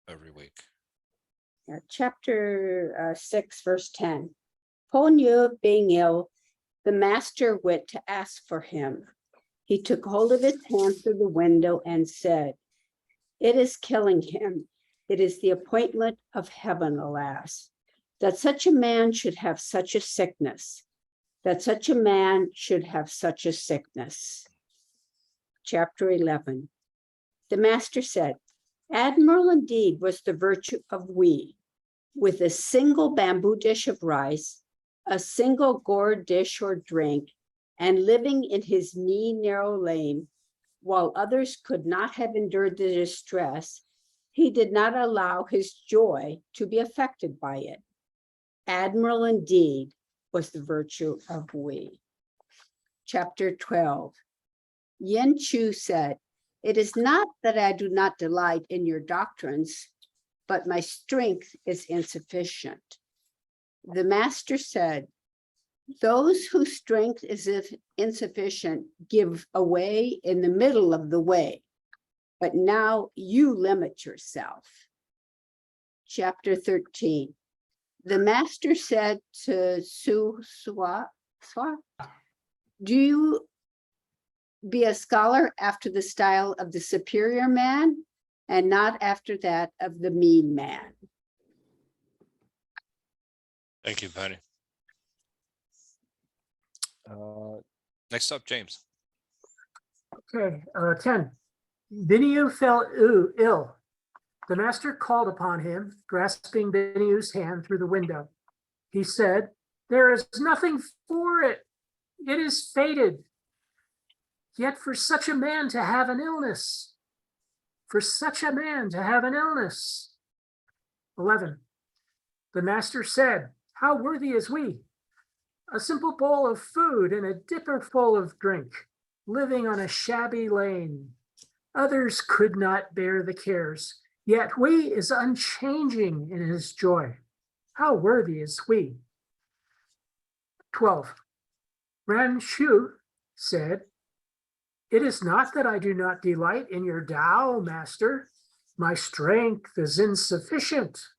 every week. Chapter 6, verse 10. Po Niu being ill, the master went to ask for him. He took hold of his hand through the window and said, "It is killing him. It is the appointment of heaven, alas, that such a man should have such a sickness, that such a man should have such a sickness." Chapter 11. The master said, "Admirable indeed was the virtue of we, with a single bamboo dish of rice, a single gourd dish or drink, and living in his mean narrow lane, while others could not have endured the distress, he did not allow his joy to be affected by it. Admirable indeed was the virtue of we." Chapter 12. Yen Chu said, "It is not that I do not delight in your doctrines, but my strength is insufficient." The master said, "Those whose strength is insufficient give away in the middle of the way, but now you limit yourself." Chapter 13. The master said to Su Sua, "Do you be a scholar after the style of the superior man and not after that of the mean man?" Thank you, Penny. Next up, James. Okay, 10. Biniu fell ill. The master called upon him, grasping Biniu's hand through the window. He said, "There is nothing for it. It is fated. Yet for such a man to have an illness, for such a man to have an illness." 11. The master said, "How worthy is we? A simple bowl of food and a dipper full of drink, living on a shabby lane. Others could not bear the cares, yet we is unchanging in his joy. How worthy is we?" 12. Ran Shu said, "It is not that I do not delight in your Tao, master. My strength is insufficient."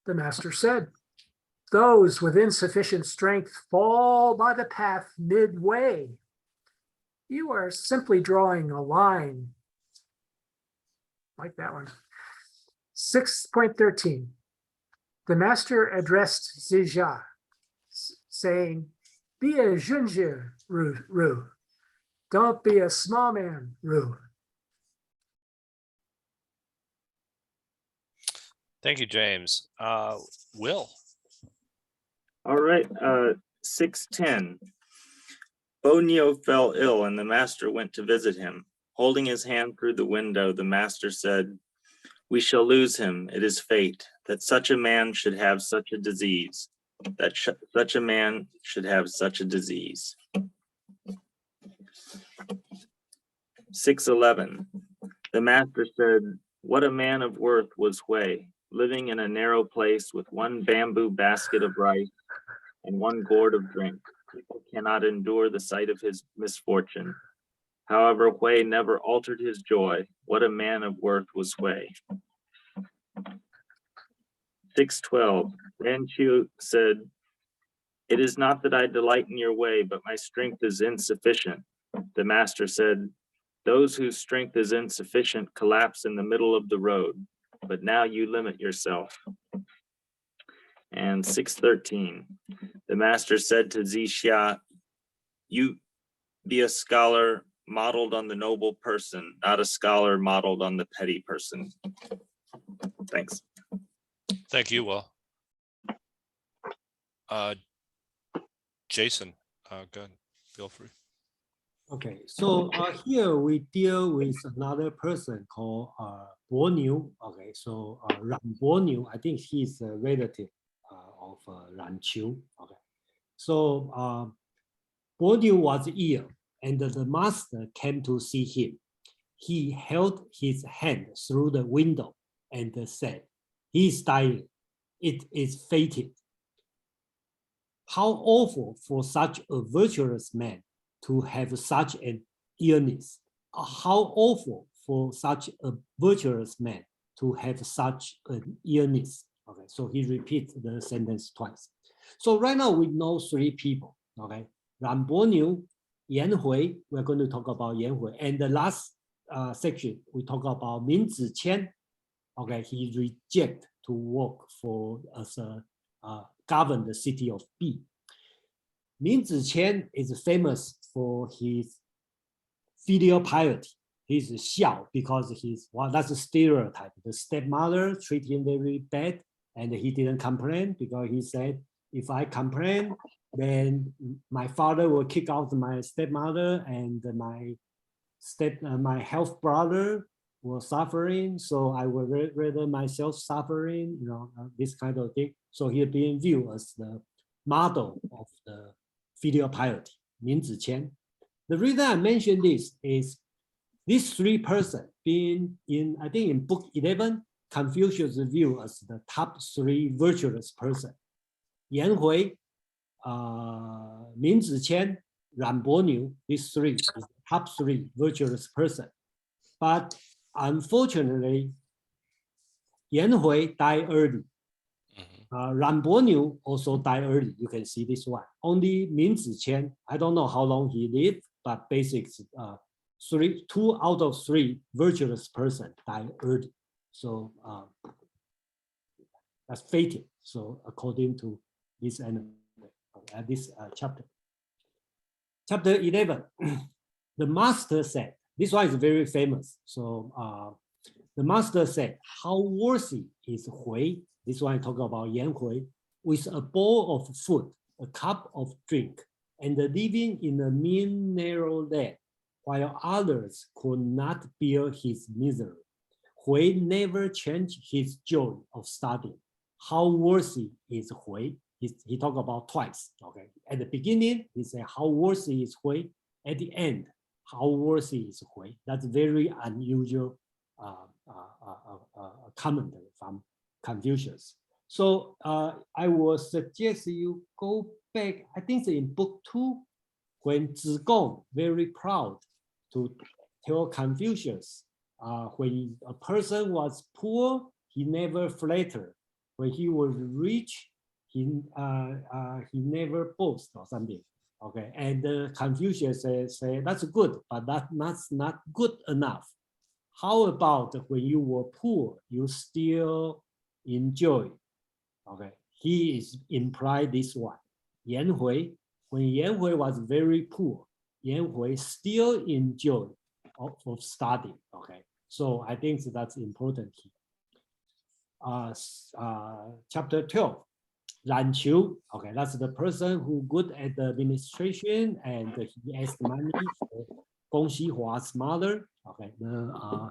The master said, "Those with insufficient strength fall by the path midway. You are simply drawing a line." Like that one. 6.13. The master addressed Zizha, saying, "Be a junjie, Ru. Don't be a small man, Ru." Thank you, James. Will. All right, 6:10. Bonio fell ill and the master went to visit him. Holding his hand through the window, the master said, "We shall lose him. It is fate that such a man should have such a disease. Such a man should have such a disease." 6:11. The master said, "What a man of worth was Hui, living in a narrow place with one bamboo basket of rice and one gourd of drink. People cannot endure the sight of his misfortune. However, Hui never altered his joy. What a man of worth was Hui." 6:12. Ran Chu said, "It is not that I delight in your way, but my strength is insufficient." The master said, "Those whose strength is insufficient collapse in the middle of the road, but now you limit yourself." And 6:13. The master said to Zixia, "You be a scholar modeled on the noble person, not a scholar modeled on the petty person." Thanks. Thank you, Will. Jason, go ahead. Feel free. Okay, so here we deal with another person called Bo Niu. Okay, so Ran Bo Niu, I think he's a relative of Ran Qiu. Okay, so Bo Niu was ill, and the master came to see him. He held his hand through the window and said, "He is dying. It is fated. How awful for such a virtuous man to have such an illness. How awful for such a virtuous man to have such an illness." Okay, so he repeats the sentence twice. So right now we know three people. Okay, Ran Bo Niu, Yan Hui, we're going to talk about Yan Hui. And the last section, we talk about Min Ziqian. Okay, he rejected to work for as a govern the city of Bi. Min Ziqian is famous for his filial piety. He's xiao because he's, well, that's a stereotype. The stepmother treated him very bad, and he didn't complain because he said, "If I complain, then my father will kick out my stepmother, and my half brother was suffering, so I would rather myself suffering," this kind of thing. So he being viewed as the model of the filial piety, Min Ziqian. The reason I mention this is these three persons being in, I think in book 11, Confucius view as the top three virtuous person. Yan Hui, Min Ziqian, Ran Bo Niu, these three is the top three virtuous person. But unfortunately, Yan Hui died early. Ran Bo Niu also died early. You can see this one. Only Min Ziqian, I don't know how long he lived, but basically 2 out of 3 virtuous person died early. So that's fated. So according to this chapter. Chapter 11, the master said, this one is very famous. So the master said, "How worthy is Hui?" This one I talk about Yan Hui, "with a bowl of food, a cup of drink, and living in a mean narrow land, while others could not bear his misery. Hui never changed his joy of studying. How worthy is Hui?" He talked about twice. Okay, at the beginning he said, "How worthy is Hui?" At the end, "How worthy is Hui?" That's very unusual commentary from Confucius. So I will suggest you go back, I think it's in book 2, when Zigong very proud to tell Confucius, when a person was poor, he never flattered. When he was rich, he never boast or something. Okay, and Confucius say that's good, but that's not good enough. How about when you were poor, you still enjoy? Okay, he is implied this one. Yan Hui, when Yan Hui was very poor, Yan Hui still enjoyed of studying. Okay, so I think that's important here. Chapter 12, Ran Qiu, okay, that's the person who good at the administration and he asked money for Gong Xihua's mother, okay, the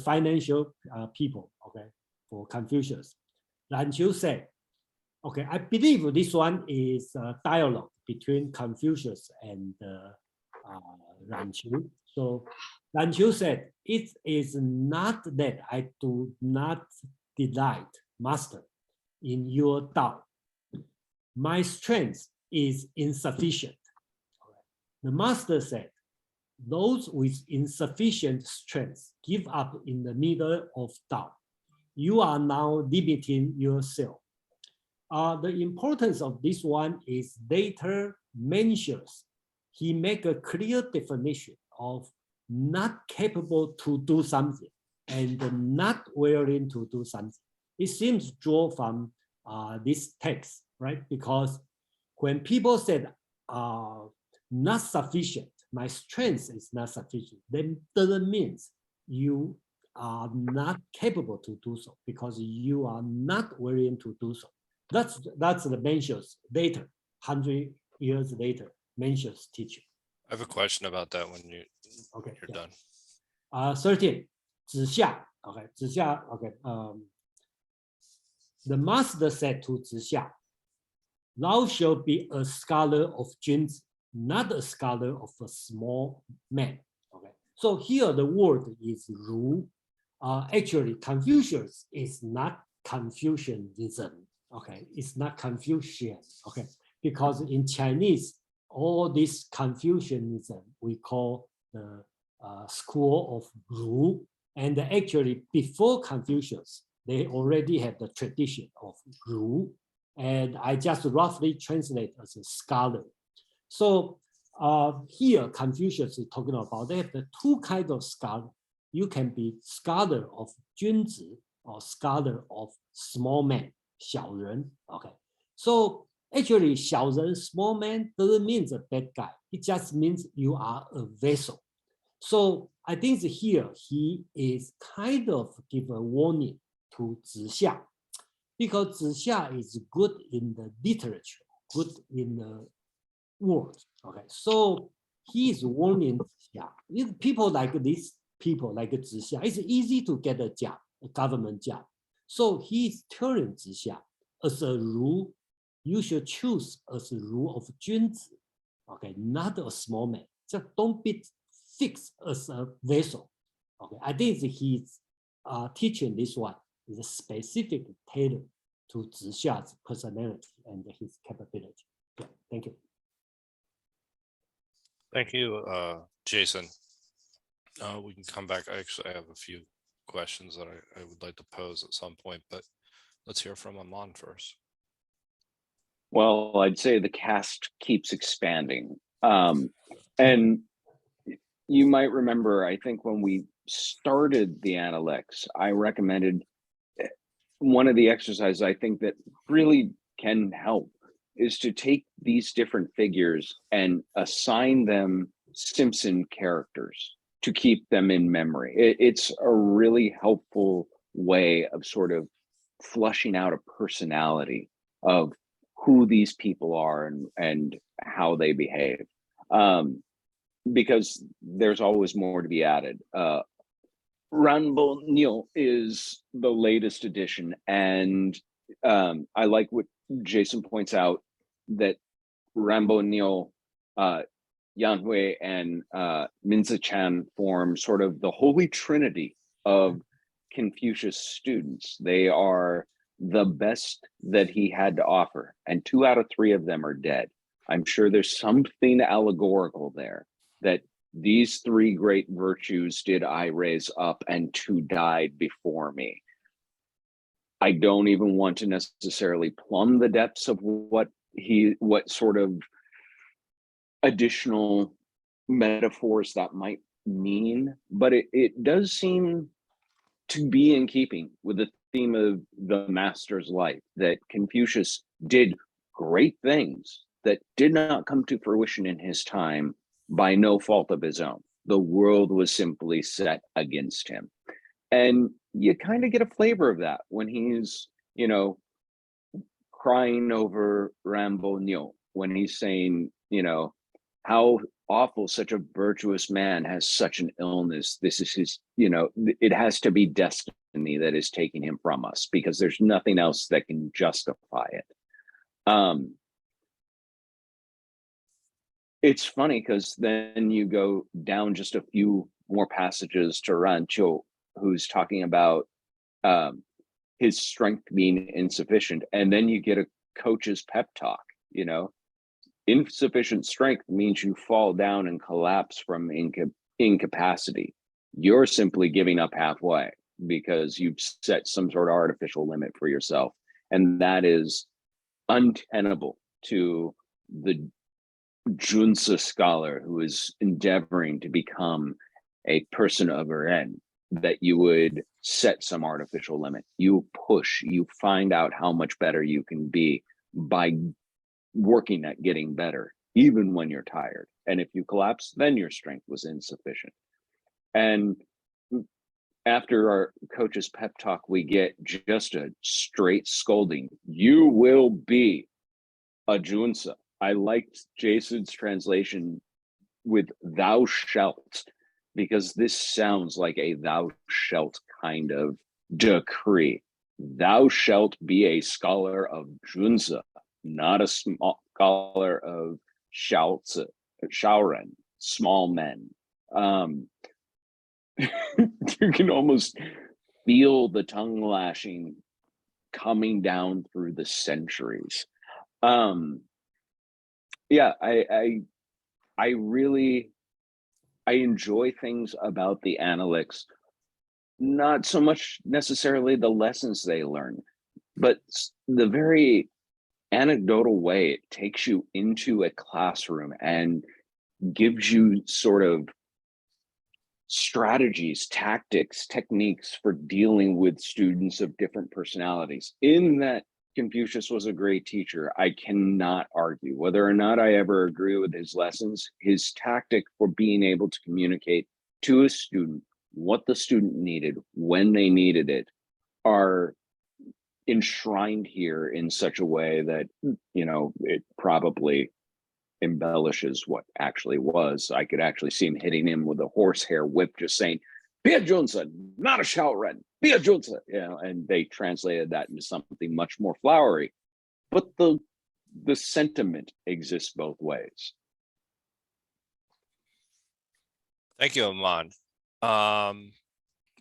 financial people, okay, for Confucius. Ran Qiu said, okay, I believe this one is a dialogue between Confucius and Ran Qiu. So Ran Qiu said, it is not that I do not delight, master, in your Tao. My strength is insufficient. The master said, those with insufficient strength give up in the middle of Tao. You are now limiting yourself. The importance of this one is later mentions. He make a clear definition of not capable to do something and not willing to do something. It seems draw from this text, right? Because when people said not sufficient, my strength is not sufficient, then doesn't mean you are not capable to do so because you are not willing to do so. That's the Mencius later, 100 years later, Mencius teaching. I have a question about that when Okay, you're done. 13, 子夏, okay, 子夏, okay. The master said to 子夏, thou shalt be a scholar of Junzi, not a scholar of a small man. Okay, so here the word is Ru. Actually, Confucius is not Confucianism. Okay, it's not Confucian. Okay, because in Chinese, all this Confucianism we call the school of Ru, and actually before Confucius, they already have the tradition of Ru, and I just roughly translate as a scholar. So here Confucius is talking about they have the two kinds of scholar. You can be scholar of Junzi or scholar of small man, 小人. Okay, so actually 小人, small man doesn't mean a bad guy. It just means you are a vessel. So I think here he is kind of give a warning to 子夏, because 子夏 is good in the literature, good in the word. Okay, so he is warning 子夏. People like this, people like 子夏, it's easy to get a job, a government job. So he is telling 子夏, as a rule, you should choose as a rule of 君子, okay, not a small man. Just don't be fixed as a vessel. Okay, I think he's teaching this one is a specific tailored to 子夏's personality and his capability. Yeah, thank you. Thank you, Jason. We can come back. Actually, I have a few questions that I would like to pose at some point, but let's hear from Aman first. Well, I'd say the cast keeps expanding. And you might remember, I think when we started the Analects, I recommended one of the exercises I think that really can help is to take these different figures and assign them Simpson characters to keep them in memory. It's a really helpful way of sort of flushing out a personality of who these people are and how they behave. Because there's always more to be added. Ranbo Neil is the latest edition, and I like what Jason points out that Ranbo Neil, Yan Hui, and Minzi Chan form sort of the holy trinity of Confucius students. They are the best that he had to offer, and 2 out of 3 of them are dead. I'm sure there's something allegorical there that these 3 great virtues did I raise up, and 2 died before me. I don't even want to necessarily plumb the depths of what sort of additional metaphors that might mean, but it does seem to be in keeping with the theme of the master's life, that Confucius did great things that did not come to fruition in his time by no fault of his own. The world was simply set against him. And you kind of get a flavor of that when he's you know, crying over Rambo Nyo when he's saying, you know, how awful such a virtuous man has such an illness. This is his, you know, it has to be destiny that is taking him from us because there's nothing else that can justify it. It's funny because then you go down just a few more passages to Rancho, who's talking about his strength being insufficient, and then you get a coach's pep talk. You know, insufficient strength means you fall down and collapse from incapacity. You're simply giving up halfway because you've set some sort of artificial limit for yourself, and that is untenable to the Junsa scholar who is endeavoring to become a person of Ren, that you would set some artificial limit. You push, you find out how much better you can be by working at getting better, even when you're tired. And if you collapse, then your strength was insufficient. And after our coach's pep talk, we get just a straight scolding. You will be a Junsa. I liked Jason's translation with thou shalt, because this sounds like a thou shalt kind of decree. Thou shalt be a scholar of Junsa, not a scholar of Shaoren, small men. You can almost feel the tongue lashing coming down through the centuries. Yeah, I really enjoy things about the Analects, not so much necessarily the lessons they learn, but the very anecdotal way it takes you into a classroom and gives you sort of strategies, tactics, techniques for dealing with students of different personalities. In that Confucius was a great teacher, I cannot argue. Whether or not I ever agree with his lessons, his tactic for being able to communicate to a student what the student needed, when they needed it, are enshrined here in such a way that, you know, it probably embellishes what actually was. I could actually see him hitting him with a horsehair whip, just saying, be a Junsa, not a Shaoren, be a Junsa, you know, and they translated that into something much more flowery. But the sentiment exists both ways. Thank you, Aman.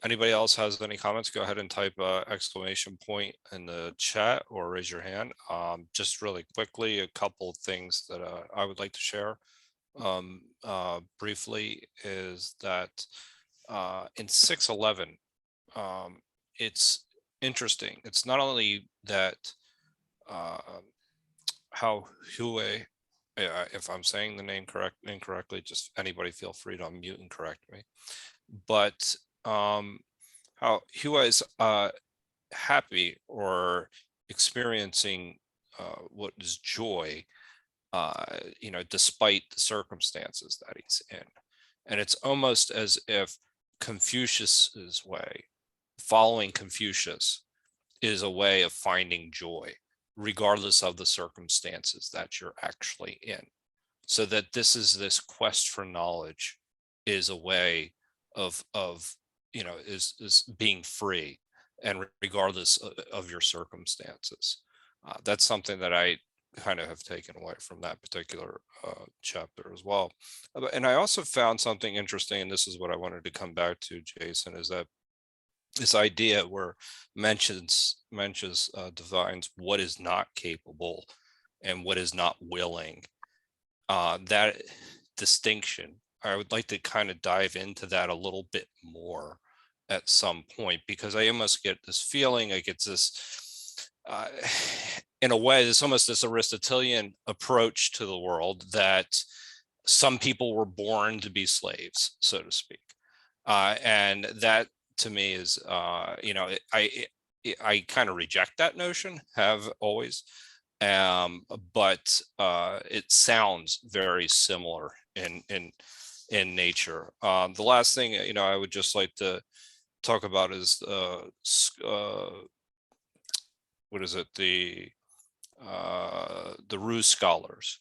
Anybody else has any comments? Go ahead and type exclamation point in the chat or raise your hand. Just really quickly, a couple of things that I would like to share briefly is that in 611, it's interesting. It's not only that how Hue, if I'm saying the name incorrectly, just anybody feel free to unmute and correct me. But how Hue is happy or experiencing what is joy, you know, despite the circumstances that he's in. And it's almost as if Confucius's way, following Confucius, is a way of finding joy, regardless of the circumstances that you're actually in. So that this quest for knowledge is a way of you know, is being free, and regardless of your circumstances. That's something that I kind of have taken away from that particular chapter as well. And I also found something interesting, and this is what I wanted to come back to, Jason, is that this idea where defines what is not capable and what is not willing. That distinction, I would like to kind of dive into that a little bit more at some point, because I almost get this feeling, I get this, in a way, there's almost this Aristotelian approach to the world that some people were born to be slaves, so to speak. And that to me is, you know, I kind of reject that notion, have always. But it sounds very similar in nature. The last thing, you know, I would just like to talk about is what is it, the Ruse scholars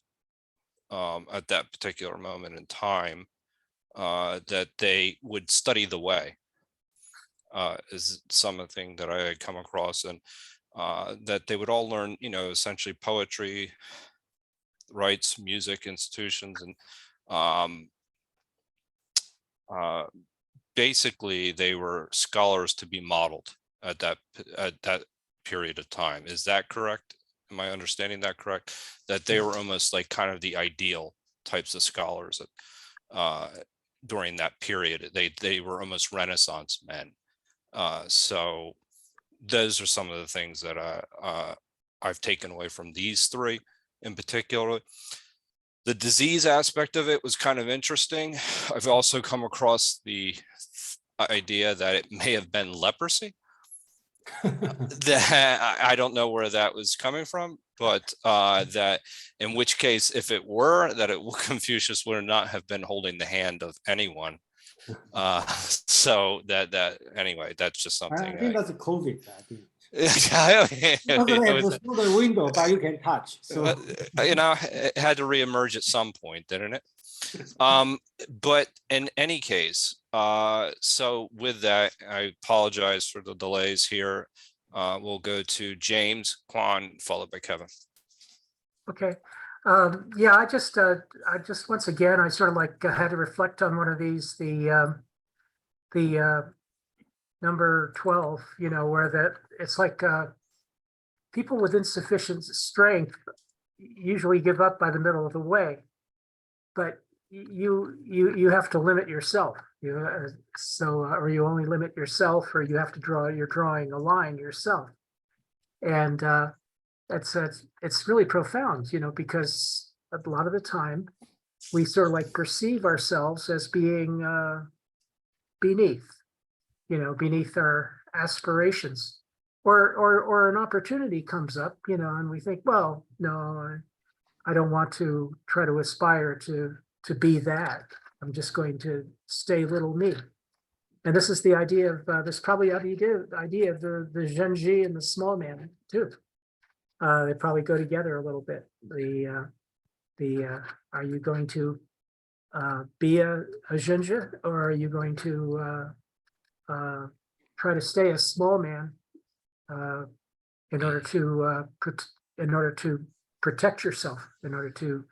at that particular moment in time, that they would study the way, is something that I had come across, and that they would all learn, essentially poetry, rights, music, institutions, and basically they were scholars to be modeled at that period of time. Is that correct? Am I understanding that correct? That they were almost like kind of the ideal types of scholars that, during that period. They were almost Renaissance men. So those are some of the things that I've taken away from these three in particular. The disease aspect of it was kind of interesting. I've also come across the idea that it may have been leprosy. That I don't know where that was coming from, but that in which case, if it were, that Confucius would not have been holding the hand of anyone. So that anyway, that's just I something. think that's a COVID. I think. It was, It's not a window, but you can touch. So it had to reemerge at some point, didn't it? But in any case, so with that, I apologize for the delays here. We'll go to James, Quan, followed by Kevin. Okay. Yeah, I just once again, I sort of like had to reflect on one of these, the number 12, where that it's like people with insufficient strength usually give up by the middle of the way, but you have to limit yourself. Or you only limit yourself, or you have to you're drawing a line yourself, and it's really profound, because a lot of the time we sort of like perceive ourselves as being beneath our aspirations, or an opportunity comes up, and we think, well, no, I don't want to try to aspire to be that. I'm just going to stay little me. And this is the idea of this probably idea of the Zhenji and the small man too. They probably go together a little bit. Are you going to be a Zhenji, or are you going to try to stay a small man in order to protect yourself, in order to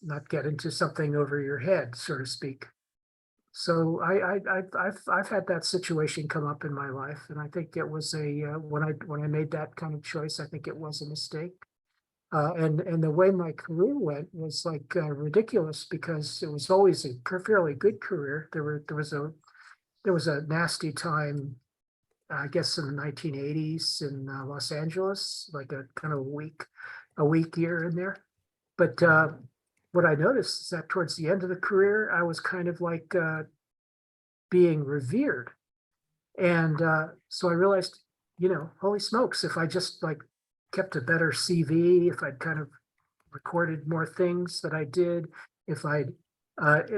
not get into something over your head, so to speak. So I've had that situation come up in my life, and I think it was when I made that kind of choice, I think it was a mistake. And the way my career went was like ridiculous, because it was always a fairly good career. There was a nasty time, I guess, in the 1980s in Los Angeles, like a kind of a weak year in there. But what I noticed is that towards the end of the career, I was kind of like being revered. And so I realized, holy smokes, if I just like kept a better CV, if I'd kind of recorded more things that I did,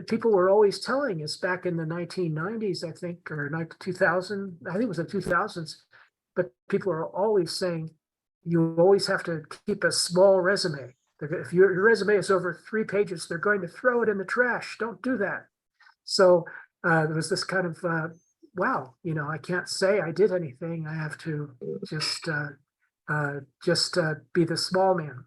people were always telling us back in the 1990s, I think, or 2000, I think it was the 2000s, but people are always saying, you always have to keep a small resume. If your resume is over 3 pages, they're going to throw it in the trash. Don't do that. So there was this kind of, wow, I can't say I did anything. I have to just be the small man.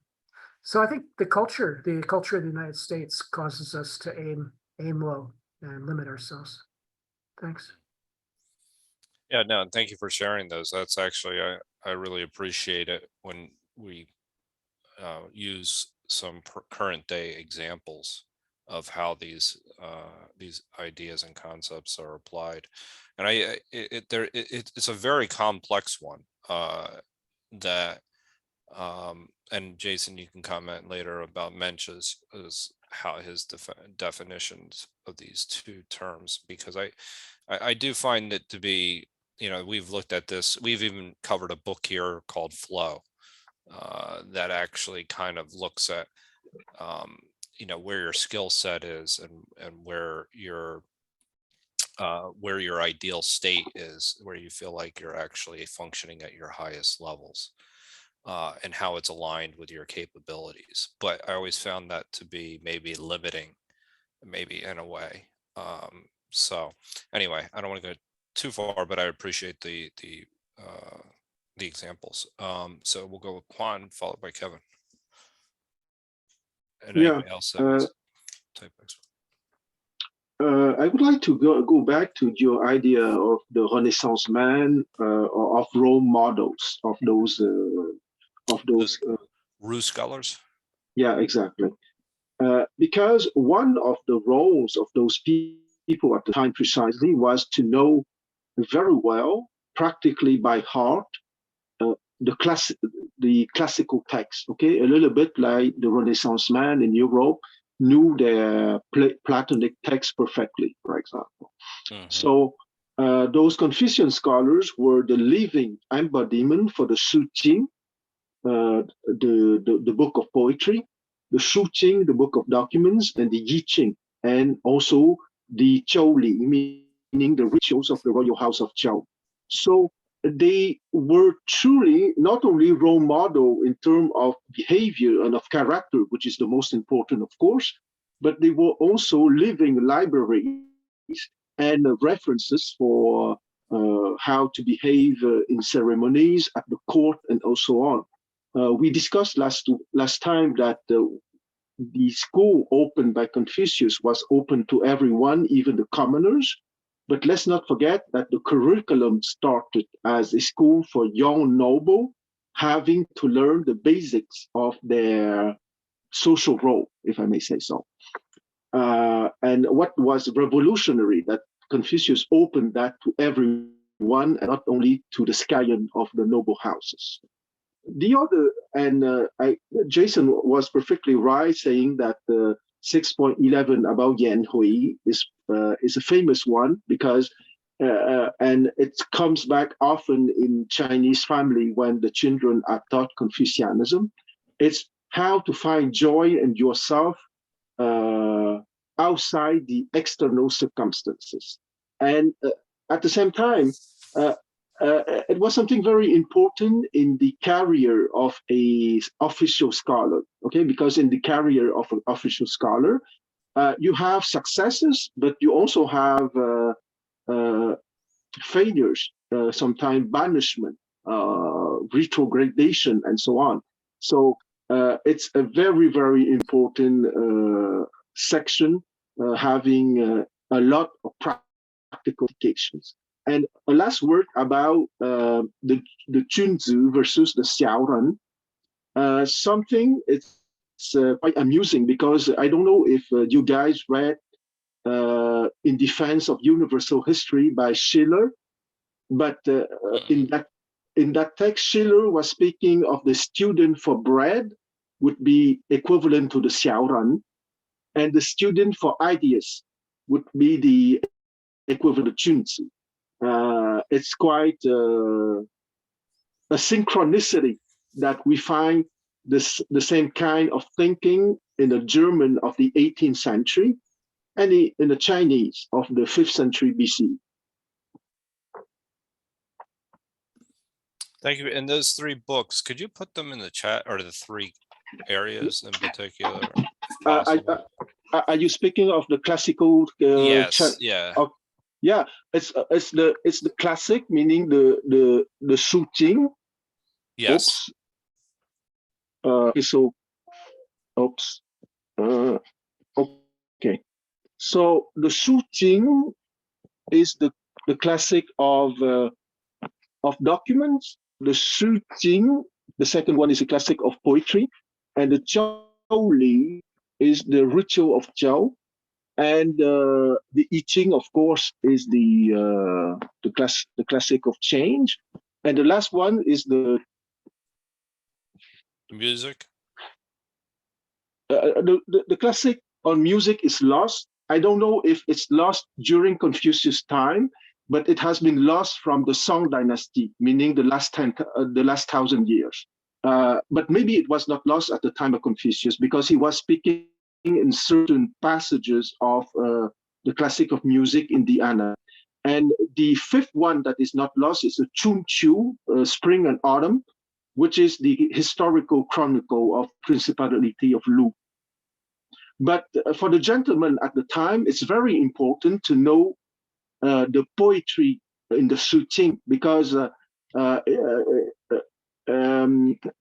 So I think the culture of the United States causes us to aim low and limit ourselves. Thanks. Yeah, no, thank you for sharing those. That's actually, I really appreciate it when we use some current day examples of how these ideas and concepts are applied. And it's a very complex one that and Jason, you can comment later about Mensch's, is how his definitions of these two terms, because I do find it to be, we've looked at this, we've even covered a book here called Flow that actually kind of looks at where your skill set is, and where your where your ideal state is, where you feel like you're actually functioning at your highest levels, and how it's aligned with your capabilities. But I always found that to be maybe limiting, maybe in a way. So anyway, I don't want to go too far, but I appreciate the examples. So we'll go with Quan, followed by Kevin. And Yeah, anybody else that wants to type extra. I would like to go back to your idea of the Renaissance man, or of role models of those Rue scholars. yeah, exactly. Because one of the roles of those people at the time precisely was to know very well, practically by heart, the classical text. Okay, a little bit like the Renaissance man in Europe knew their Platonic text perfectly, for example. So those Confucian scholars were the living embodiment for the Shu Qing, the book of poetry, the Shu Qing, the book of documents, and the Yi Qing, and also the Zhou Li, meaning the rituals of the royal house of Zhou. So they were truly not only role model in terms of behavior and of character, which is the most important, of course, but they were also living libraries and references for how to behave in ceremonies at the court and so on. We discussed last time that the school opened by Confucius was open to everyone, even the commoners. But let's not forget that the curriculum started as a school for young noble, having to learn the basics of their social role, if I may say so. And what was revolutionary, that Confucius opened that to everyone, and not only to the scion of the noble houses. The other, and Jason was perfectly right saying that 6.11 about Yan Hui is a famous one, because and it comes back often in Chinese family when the children are taught Confucianism. It's how to find joy in yourself outside the external circumstances. And at the same time, it was something very important in the career of an official scholar, okay? Because in the career of an official scholar, you have successes, but you also have failures, sometimes banishment, retrogradation, and so on. So it's a very, very important section, having a lot of practical applications. And a last word about the Junzi versus the Xiaoren. Something it's quite amusing, because I don't know if you guys read In Defense of Universal History by Schiller, but in that text, Schiller was speaking of the student for bread would be equivalent to the Xiaoren, and the student for ideas would be the equivalent to Junzi. It's quite a synchronicity that we find the same kind of thinking in the German of the 18th century and in the Chinese of the 5th century BC. Thank you. And those three books, could you put them in the chat, or the three areas in particular? Are you speaking of the classical? Yes. Yeah. Yeah, it's the classic, meaning the Shu Qing. Yes. So, okay. So the Shu Qing is the classic of documents. The Shu Qing, the second one, is a classic of poetry, and the Zhou Li is the ritual of Zhou. And the I Ching, of course, is the classic of change, and the last one is the music. The classic on music is lost. I don't know if it's lost during Confucius' time, but it has been lost from the Song Dynasty, meaning the last 1,000 years. But maybe it was not lost at the time of Confucius, because he was speaking in certain passages of the classic of music in the Ana. And the fifth one that is not lost is the Chun Chu, Spring and Autumn, which is the historical chronicle of Principality of Lu. But for the gentleman at the time, it's very important to know the poetry in the Su Qing, because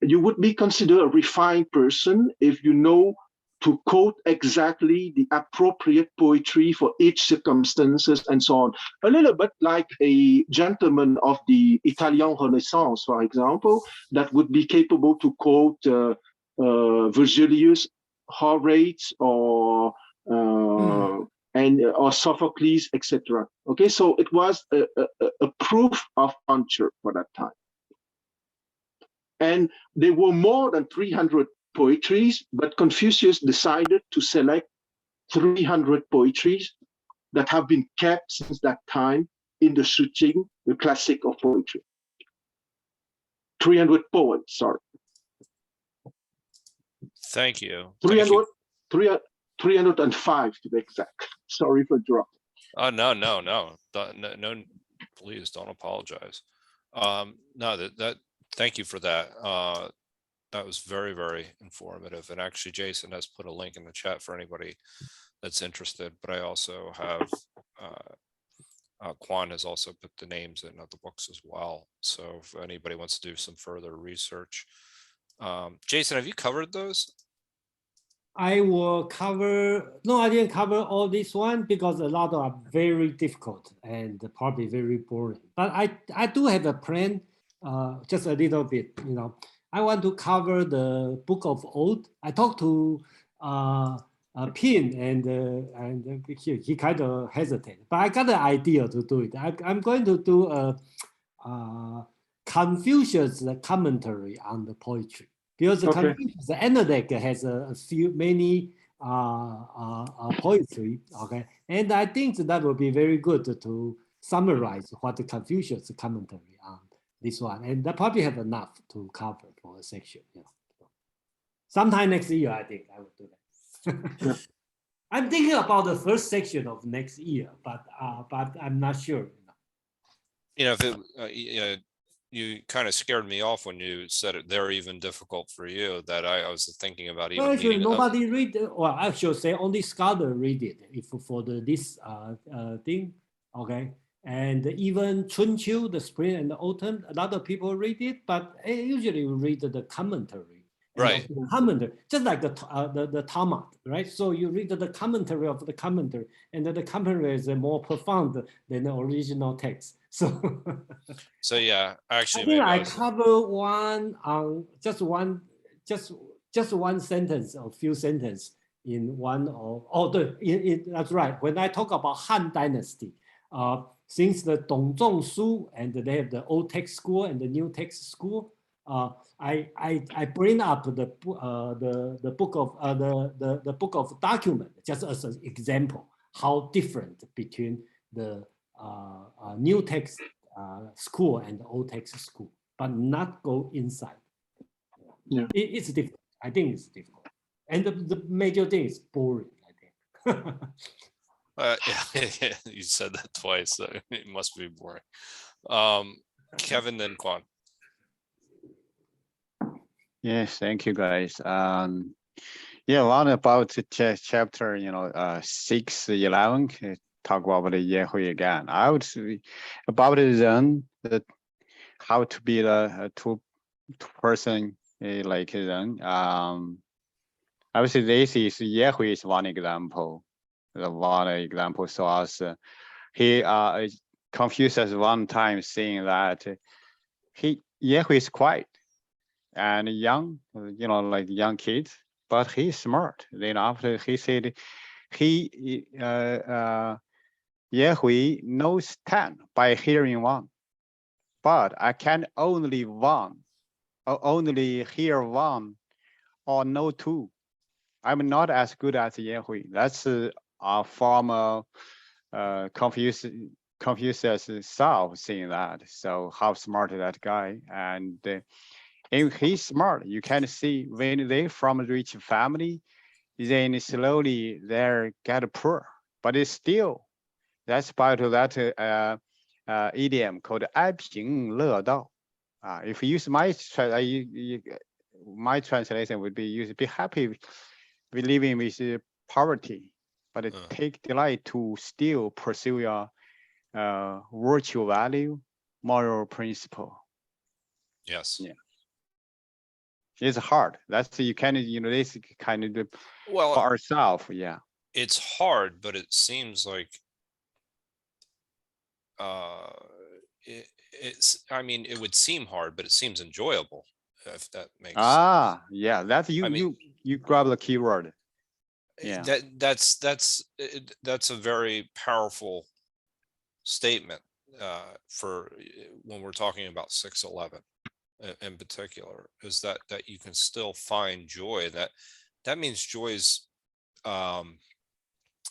you would be considered a refined person if you know to quote exactly the appropriate poetry for each circumstances and so on. A little bit like a gentleman of the Italian Renaissance, for example, that would be capable to quote Virgilius, Horace, or Sophocles, etc. Okay, so it was a proof of puncture for that time. And there were more than 300 poetries, but Confucius decided to select 300 poetries that have been kept since that time in the Su Qing, the classic of poetry. 300 poems, sorry. Thank you. 305 to be exact. Sorry for dropping. Oh, no, please don't apologize. No, thank you for that. That was very, very informative. And actually, Jason has put a link in the chat for anybody that's interested. But I also have, Quan has also put the names in of the books as well. So if anybody wants to do some further research. Jason, have you covered those? I will cover, no, I didn't cover all this one because a lot are very difficult and probably very boring. But I do have a plan, just a little bit, you know. I want to cover the Book of Oath. I talked to Pin and he kind of hesitated, but I got the idea to do it. I'm going to do a Confucius commentary on the poetry. Because the Confucius Analects has many poetry, okay, and I think that would be very good to summarize what the Confucius commentary on this one, and that probably have enough to cover for a section. You know, sometime next year, I think I will do that. I'm thinking about the first section of next year, but I'm not sure. You know, if you kind of scared me off when you said it. They're even difficult for you. That I was thinking about even. Well, actually, nobody read. Well, I should say only scholar read it. If for this thing, okay. And even Chun Chu, the spring and the autumn, a lot of people read it, but usually we read the commentary. Right. The commentary, just like the Talmud, right? So you read the commentary of the commentary, and the commentary is more profound than the original text. So, so yeah, actually, I think I cover one on just one sentence or few sentences in one of that's right. When I talk about Han Dynasty, since the Dongzhong Su and they have the old text school and the new text school, I bring up the book of document just as an example how different between the new text school and the old text school, but not go inside. Yeah, it's difficult. I think it's difficult, and the major thing is boring. I think. Yeah, you said that twice, so it must be boring. Kevin, then Quan. Yes, thank you, guys. Yeah, a lot about the chapter, 6:11. Talk about the Yehui again. I would say about it then that how to be a two-person like then. I would say this is Yehui is one example. One example. So as he Confucius one time saying that Yehui is quiet and young, like young kids, but he's smart. Then after he said Yehui knows 10 by hearing one, but I can only hear one or know 2. I'm not as good as Yehui. That's a former Confucius self saying that. So how smart that guy. And if he's smart, you can see when they from a rich family, then slowly they get poor, but it's still That's about that idiom called 安贫乐道. If you use my translation would be use be happy with living with poverty, but take delight to still pursue your virtue value, moral principle. Yes. Yeah. It's hard. That's you can this kind of Well, for ourselves. Yeah. it's hard, but it seems like it's. I mean, it would seem hard, but it seems enjoyable. If that makes sense. Yeah. That's I mean, you grab the keyword. Yeah. That's a very powerful statement for when we're talking about 611 in particular, is that you can still find joy. That means joy is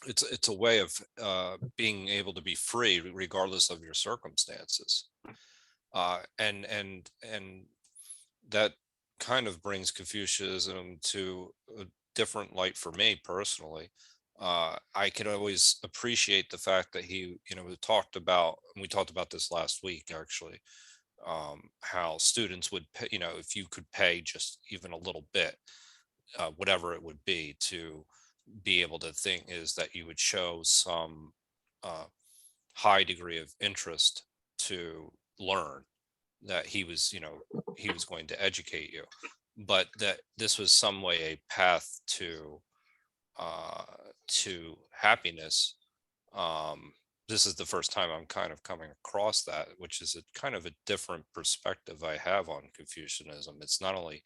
it's a way of being able to be free regardless of your circumstances, and that kind of brings Confucianism to a different light for me personally. I could always appreciate the fact that he, we talked about this last week actually, how students would pay, if you could pay just even a little bit, whatever it would be, to be able to think, is that you would show some high degree of interest to learn, that he was going to educate you, but that this was some way a path to happiness. This is the first time I'm kind of coming across that, which is a kind of a different perspective I have on Confucianism. It's not only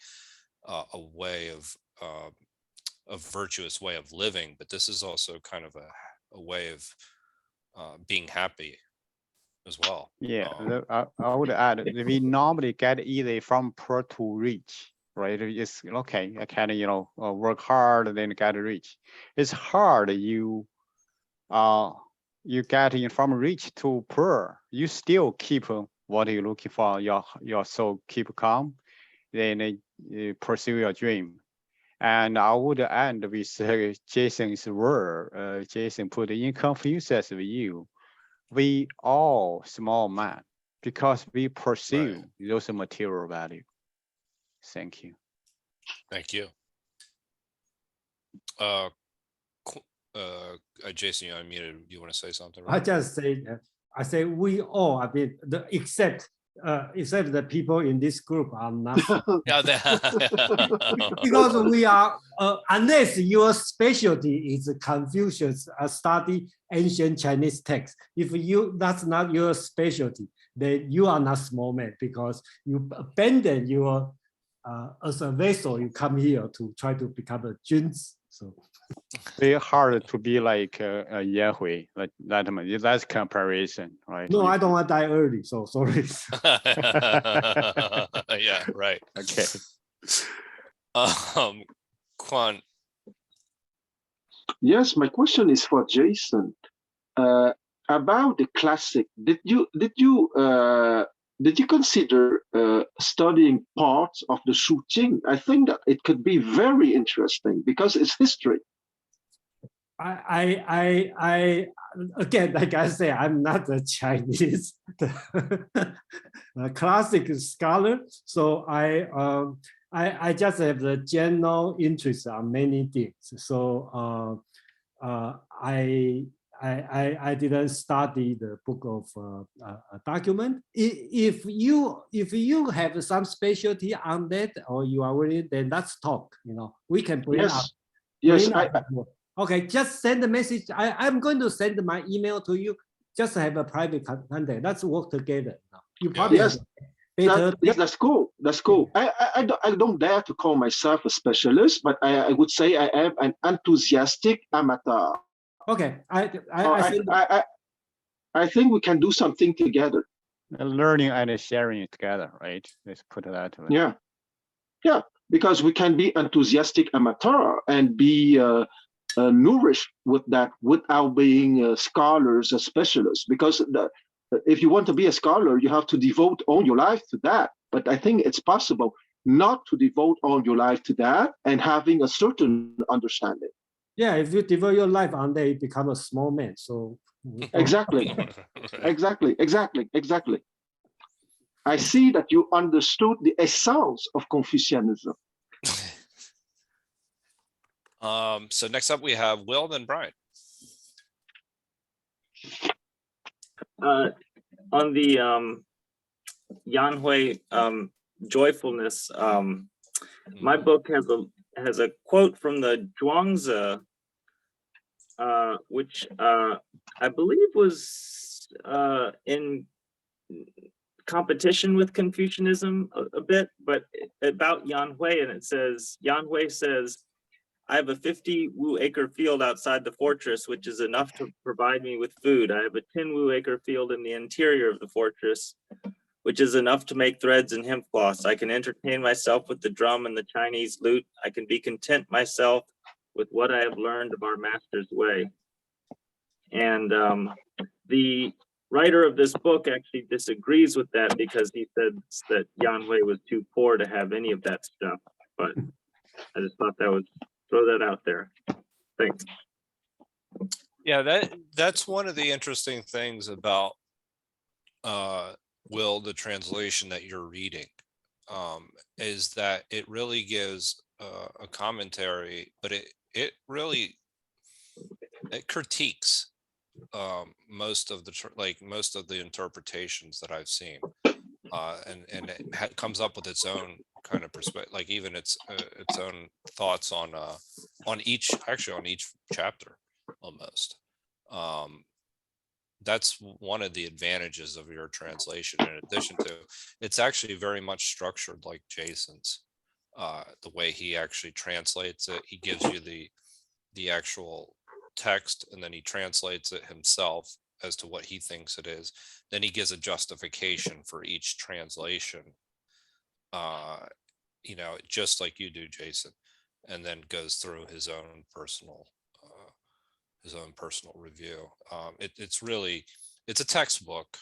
a way of a virtuous way of living, but this is also kind of a way of being happy as well. Yeah, I would add, we normally get either from poor to rich, right? It's okay, I can, work hard and then get rich. It's hard, you get from rich to poor, you still keep what you're looking for, your soul keep calm, then pursue your dream. And I would end with Jason's word. Jason put in Confucius view, we all small man because we pursue those material value. Thank you. Thank you. Jason, you unmuted. You want to say something? I just say, I say we all. I mean, except the people in this group are not. Because we are, unless your specialty is Confucius, study ancient Chinese text. If that's not your specialty, then you are not small man, because you abandon your as a vessel. You come here to try to become a Junzi. So very hard to be like Yahui, like that. That's comparison, right? No, I don't want to die early, so sorry. Yeah, right. Okay. Quan. Yes, my question is for Jason. About the classic, did you consider studying parts of the Shu Jing? I think that it could be very interesting because it's history. I again, like I say, I'm not a Chinese classic scholar, so I just have the general interest on many things. So I didn't study the book of document. If you have some specialty on that, or you are willing, then let's talk. We can bring up. Yes. Okay, just send a message. I'm going to send my email to you. Just have a private contact. Let's work together. You probably that's cool. That's cool. I don't dare to call myself a specialist, but I would say I am an enthusiastic amateur. Okay, I think we can do something together. Learning and sharing together, right? Let's put it that way. Yeah, because we can be enthusiastic amateur and be nourished with that without being scholars or specialists. Because if you want to be a scholar, you have to devote all your life to that. But I think it's possible not to devote all your life to that and having a certain understanding. Yeah, if you devote your life on that, you become a small man. So Exactly, exactly. I see that you understood the essence of Confucianism. So next up we have Will, then Brian. On the Yanhui joyfulness, my book has a quote from the Zhuangzi, which I believe was in competition with Confucianism a bit, but about Yanhui, and it says, Yanhui says, I have a 50 wu acre field outside the fortress, which is enough to provide me with food. I have a 10 wu acre field in the interior of the fortress, which is enough to make threads and hemp cloths. I can entertain myself with the drum and the Chinese lute. I can be content myself with what I have learned of our master's way. And the writer of this book actually disagrees with that because he said that Yanhui was too poor to have any of that stuff. But I just thought that would throw that out there. Thanks. Yeah, that's one of the interesting things about Will, the translation that you're reading, is that it really gives a commentary, but it really critiques most of the interpretations that I've seen, and it comes up with its own kind of perspective, like even its own thoughts on each chapter almost. That's one of the advantages of your translation, in addition to it's actually very much structured like Jason's. The way he actually translates it, he gives you the actual text, and then he translates it himself as to what he thinks it is. Then he gives a justification for each translation, just like you do, Jason, and then goes through his own personal review. It's a textbook.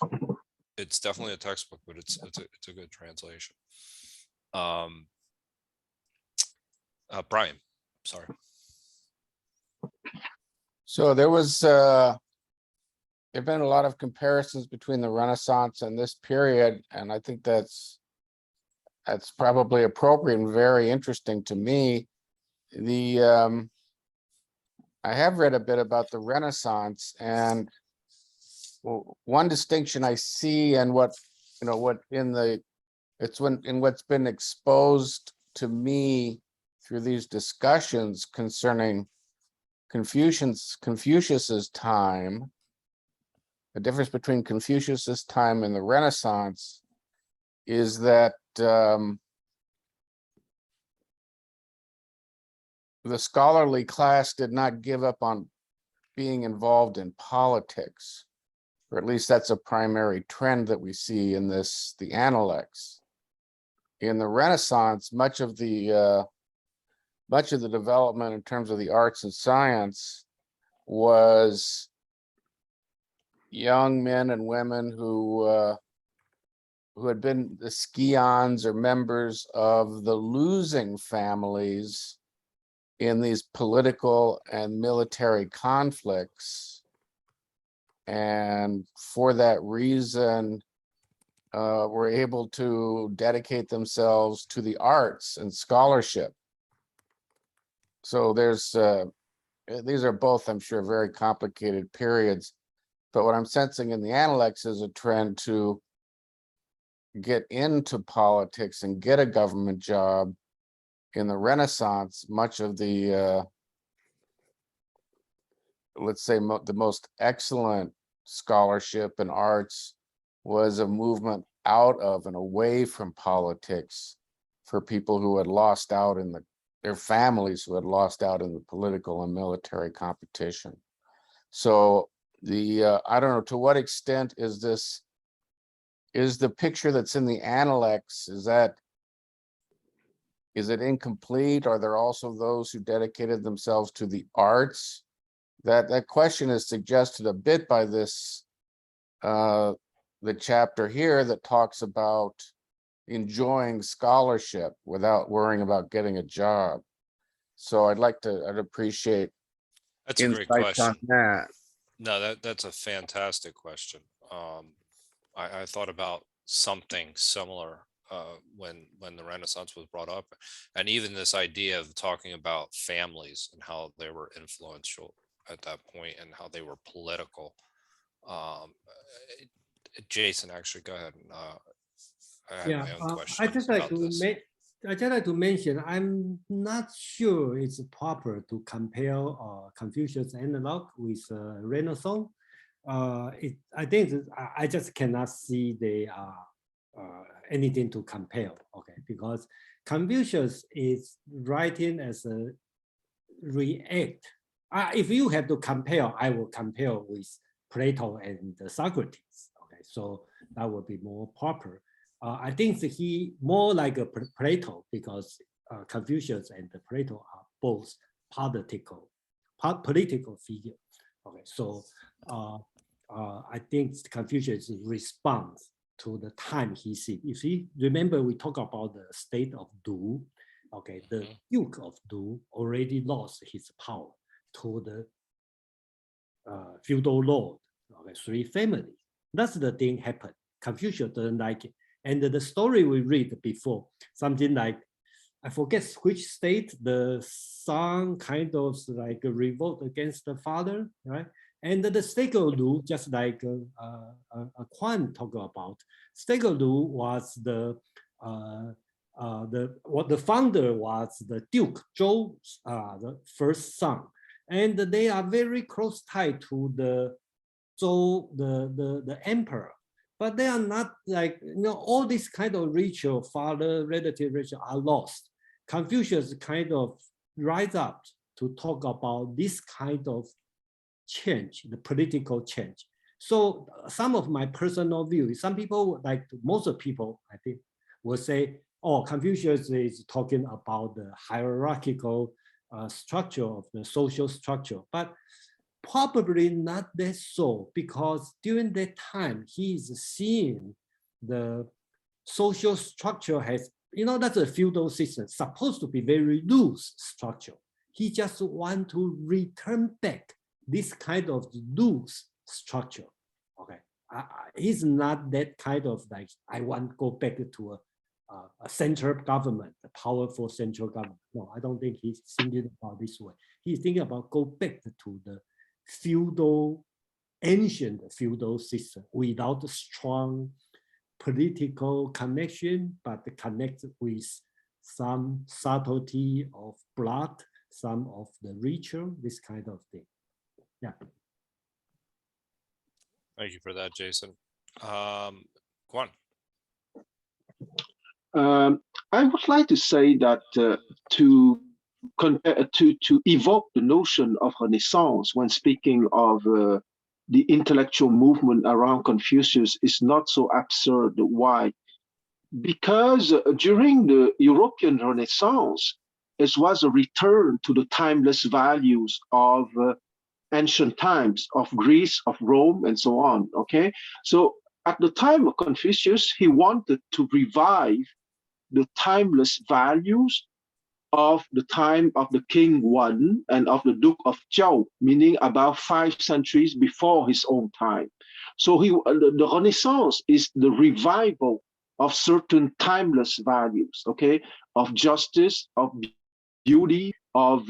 It's definitely a textbook, but it's a good translation. Brian, sorry. So there've been a lot of comparisons between the Renaissance and this period, and I think that's probably appropriate and very interesting to me. I have read a bit about the Renaissance, and one distinction I see, and what's been exposed to me through these discussions concerning Confucius's time, the difference between Confucius's time and the Renaissance, is that the scholarly class did not give up on being involved in politics, or at least that's a primary trend that we see in the Analects. In the Renaissance, much of the development in terms of the arts and science was young men and women who had been the scions or members of the losing families in these political and military conflicts, and for that reason were able to dedicate themselves to the arts and scholarship. So these are both, I'm sure, very complicated periods, but what I'm sensing in the Analects is a trend to get into politics and get a government job. In the Renaissance, much of the, let's say, the most excellent scholarship and arts was a movement out of and away from politics for people who had lost out in their families who had lost out in the political and military competition. So I don't know, to what extent is the picture that's in the Analects, is it incomplete? Are there also those who dedicated themselves to the arts? That question is suggested a bit by this, the chapter here that talks about enjoying scholarship without worrying about getting a job. So I'd appreciate That's a great insights on question. that. No, that's a fantastic question. I thought about something similar when the Renaissance was brought up, and even this idea of talking about families and how they were influential at that point and how they were political. Jason, actually, go ahead. And, I have Yeah, my own I questions just like about to this. I just like to mention, I'm not sure it's proper to compare Confucius analog with Renaissance. I think I just cannot see they are anything to compare. Okay, because Confucius is writing as a react. If you have to compare, I will compare with Plato and Socrates. Okay, so that would be more proper. I think that he more like a Plato because Confucius and Plato are both political figure. Okay, so I think Confucius responds to the time he sees. If you remember, we talk about the state of Du. Okay, the Duke of Du already lost his power to the feudal lord. Okay, 3 families. That's the thing happened. Confucius doesn't like it. And the story we read before, something like, I forget which state, the son kind of like a revolt against the father, right? And the stake of Du, just like Quan talked about, stake of Du was the founder was the Duke Zhou, the first son, and they are very close tied to the Zhou, the emperor. But they are not like, all these kind of ritual, father relative ritual are lost. Confucius kind of rise up to talk about this kind of change, the political change. So some of my personal view, some people, like most of people, I think, will say, oh, Confucius is talking about the hierarchical structure of the social structure, but probably not that so, because during that time, he is seeing the social structure has, that's a feudal system, supposed to be very loose structure. He just want to return back this kind of loose structure. Okay, he's not that kind of like, I want to go back to a central government, a powerful central government. No, I don't think he's thinking about this way. He's thinking about go back to the feudal, ancient feudal system without a strong political connection, but connect with some subtlety of blood, some of the ritual, this kind of thing. Yeah. Thank you for that, Jason. Quan. I would like to say that to evoke the notion of Renaissance when speaking of the intellectual movement around Confucius is not so absurd. Why? Because during the European Renaissance, it was a return to the timeless values of ancient times, of Greece, of Rome, and so on. Okay, so at the time of Confucius, he wanted to revive the timeless values of the time of the King Wan and of the Duke of Zhou, meaning about 5 centuries before his own time. So the Renaissance is the revival of certain timeless values, okay, of justice, of beauty, of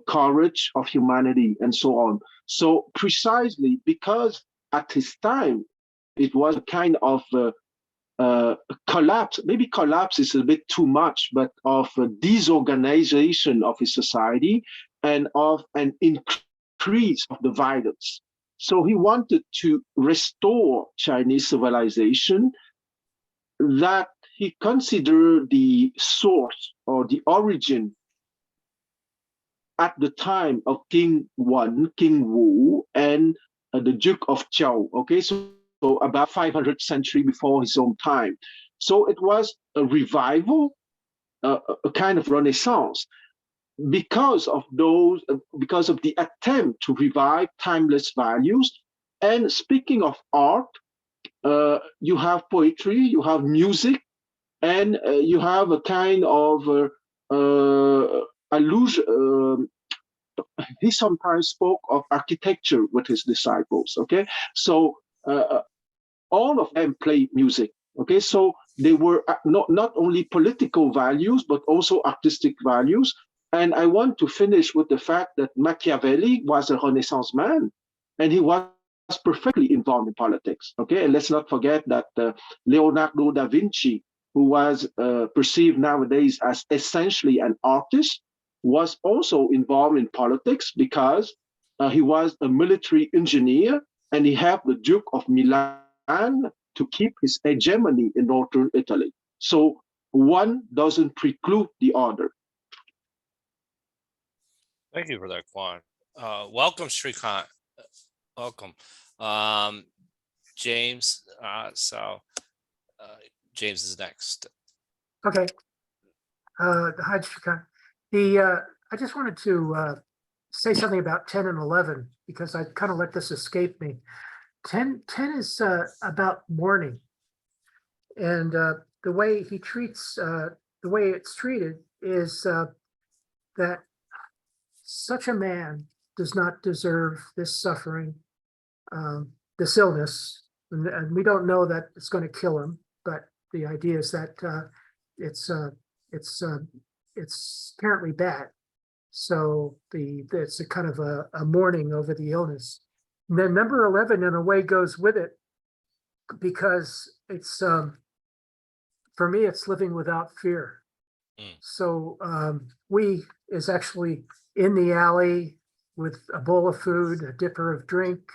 courage, of humanity, and so on. So precisely because at his time, it was a kind of collapse, maybe collapse is a bit too much, but of a disorganization of his society and of an increase of the violence. So he wanted to restore Chinese civilization that he considered the source or the origin at the time of King Wan, King Wu, and the Duke of Zhou. Okay, so about 500th century before his own time. So it was a revival, a kind of renaissance, because of the attempt to revive timeless values. And speaking of art, you have poetry, you have music, and you have a kind of allusion, he sometimes spoke of architecture with his disciples. Okay, so all of them played music. Okay, so they were not only political values but also artistic values. And I want to finish with the fact that Machiavelli was a Renaissance man, and he was perfectly involved in politics. Okay, and let's not forget that Leonardo da Vinci, who was perceived nowadays as essentially an artist, was also involved in politics because he was a military engineer and he helped the Duke of Milan to keep his hegemony in northern Italy. So one doesn't preclude the other. Thank you for that, Quan. Welcome, Shrikant. Welcome. James, James is next. Okay. Hi, Shrikant. I just wanted to say something about 10 and 11 because I kind of let this escape me. 10 is about mourning, and the way he treats, the way it's treated is that such a man does not deserve this suffering, this illness, and we don't know that it's going to kill him, but the idea is that it's apparently bad. So it's a kind of a mourning over the illness. And then number 11 in a way goes with it because it's for me it's living without fear. So we is actually in the alley with a bowl of food, a dipper of drink,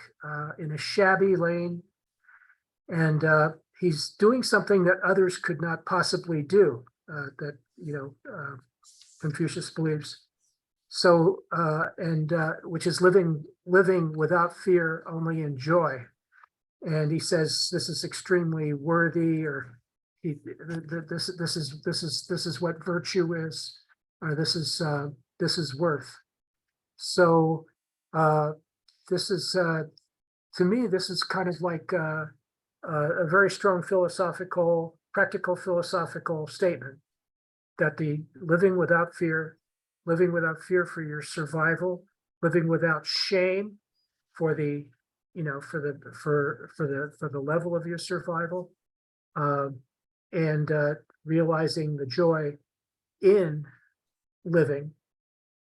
in a shabby lane, and he's doing something that others could not possibly do. That Confucius believes. So which is living without fear, only in joy. And he says this is extremely worthy, or this is what virtue is, or this is worth. So this is to me, this is kind of like a very strong practical philosophical statement that the living without fear for your survival, living without shame for the level of your survival, and realizing the joy in living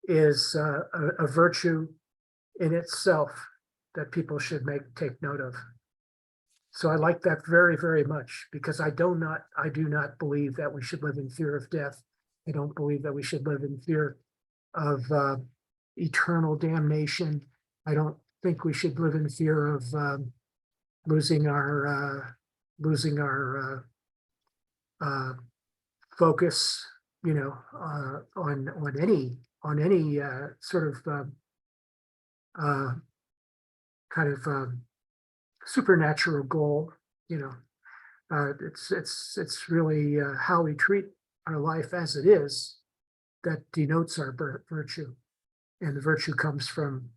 is a virtue in itself that people should take note of. So I like that very, very much because I do not believe that we should live in fear of death. I don't believe that we should live in fear of eternal damnation. I don't think we should live in fear of losing our focus, on any sort of kind of supernatural goal. It's really how we treat our life as it is that denotes our virtue, and the virtue comes from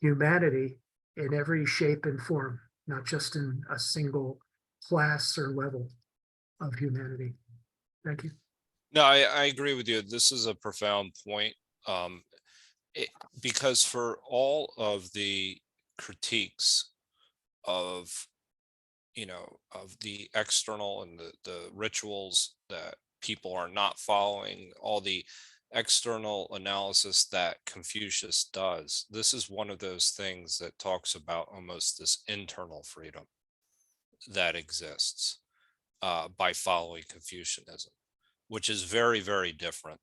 humanity in every shape and form, not just in a single class or level of humanity. Thank you. No, I agree with you. This is a profound point, because for all of the critiques of the external and the rituals that people are not following, all the external analysis that Confucius does, this is one of those things that talks about almost this internal freedom that exists by following Confucianism, which is very, very different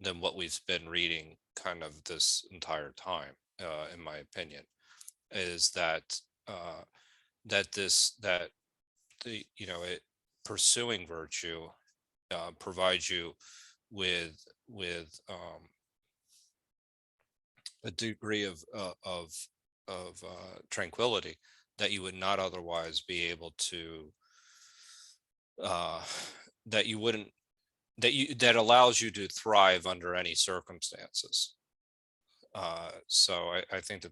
than what we've been reading kind of this entire time, in my opinion, is that pursuing virtue provides you with a degree of tranquility that you would not otherwise be able to, that allows you to thrive under any circumstances. So I think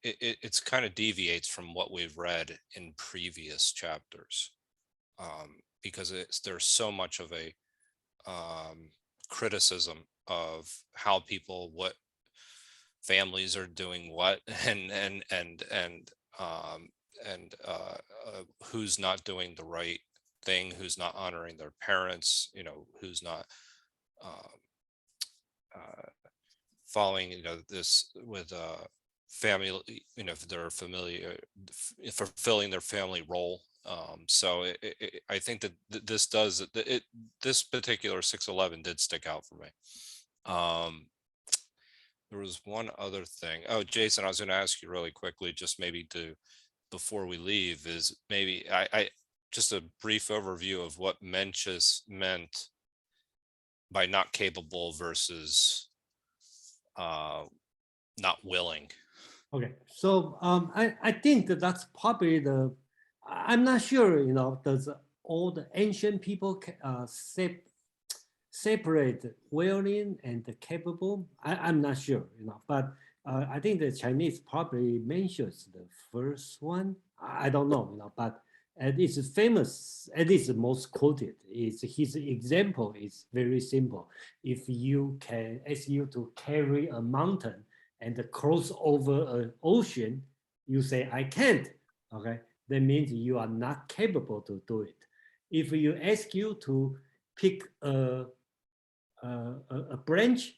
it's kind of deviates from what we've read in previous chapters, because there's so much of a criticism of how people, families are doing what, and who's not doing the right thing, who's not honoring their parents, who's not following, this with family, their familiar, fulfilling their family role. So I think that this does this particular 611 did stick out for me. There was one other thing. Oh, Jason, I was going to ask you really quickly, just maybe before we leave, is maybe I just a brief overview of what Mencius meant by not capable versus not willing. Okay, so I think that's probably I'm not sure, does all the ancient people separate willing and capable? I'm not sure, but I think the Chinese probably mentions the first one. I don't know, but it's famous, at least the most quoted, is his example is very simple. If you can ask you to carry a mountain and cross over an ocean, you say, I can't, okay? That means you are not capable to do it. If you ask you to pick a branch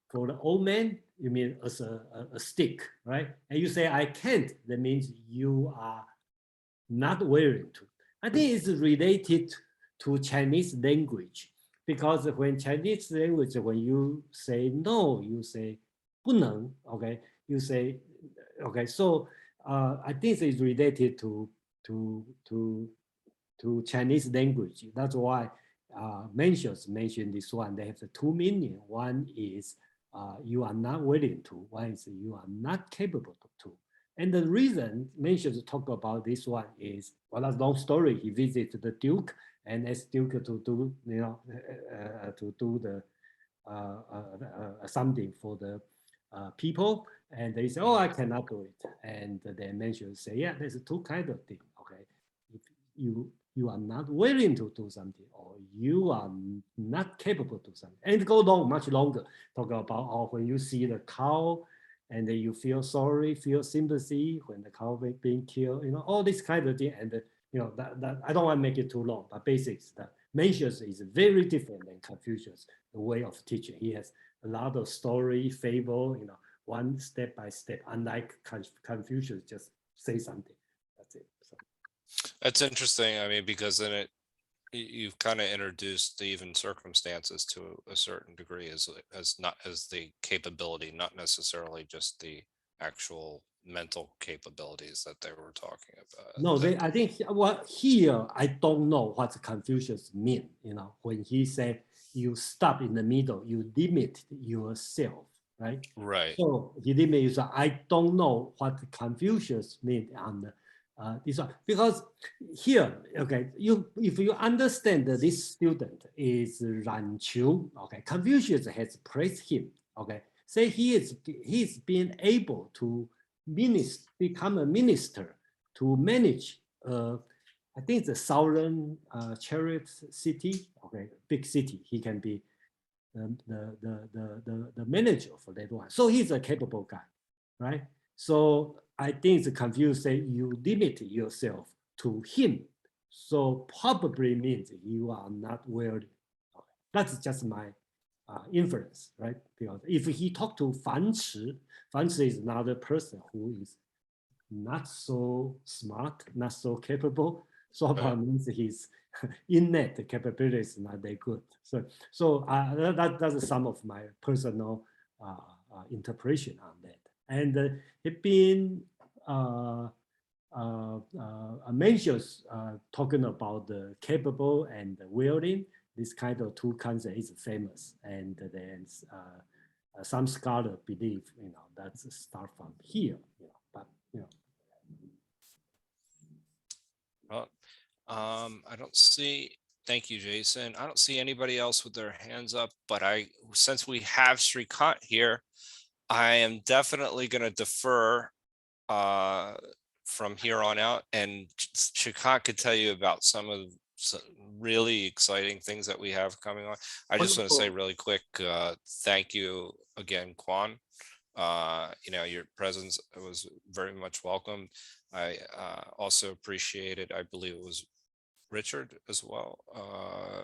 for the old man, you mean as a stick, right? And you say, I can't, that means you are not willing to. I think it's related to Chinese language, because when Chinese language, when you say no, you say 不能, okay? You say, okay, so I think it's related to Chinese language. That's why mention this one. They have the two meaning. One is you are not willing to. One is you are not capable to. And the reason Mencius talk about this one is, well, that's a long story. He visited the Duke and asked Duke to do, to do the something for the people, and they say, oh, I cannot do it. And then Mencius say, yeah, there's two kind of thing. Okay, if you are not willing to do something, or you are not capable to do something, and go on much longer. Talk about when you see the cow, and then you feel sorry, feel sympathy when the cow being killed, all this kind of thing. And that I don't want to make it too long, but basics that Mencius is very different than Confucius, the way of teaching. He has a lot of story, fable, one step by step, unlike Confucius, just say something. That's it. So. That's interesting. I mean, because then you've kind of introduced the even circumstances to a certain degree as not as the capability, not necessarily just the actual mental capabilities that they were talking about. No, I think here I don't know what Confucius mean. When he said you stop in the middle, you limit yourself, right? Right. So he limit you. So I don't know what Confucius meant on this one, because here, okay, if you understand that this student is Ran Qiu, okay, Confucius has praised him, okay, say he's been able to become a minister to manage, I think the southern chariot city, okay, big city. He can be the manager for that one. So he's a capable guy, right? So I think the Confucius say you limit yourself to him. So probably means you are not worthy. Okay. That's just my inference, right? Because if he talked to Fan Chi is another person who is not so smart, not so capable. So probably means his innate capabilities is not that good. So that's some of my personal interpretation on that. And it been Mencius talking about the capable and the willing. This kind of two concepts is famous, and then some scholars believe that's start from here. But Well, I don't see. Thank you, Jason. I don't see anybody else with their hands up, but since we have Srikant here, I am definitely going to defer from here on out, and Srikant could tell you about some really exciting things that we have coming on. I just want to say really quick, thank you again, Quan, Your presence was very much welcomed. I also appreciated, I believe it was Richard as well.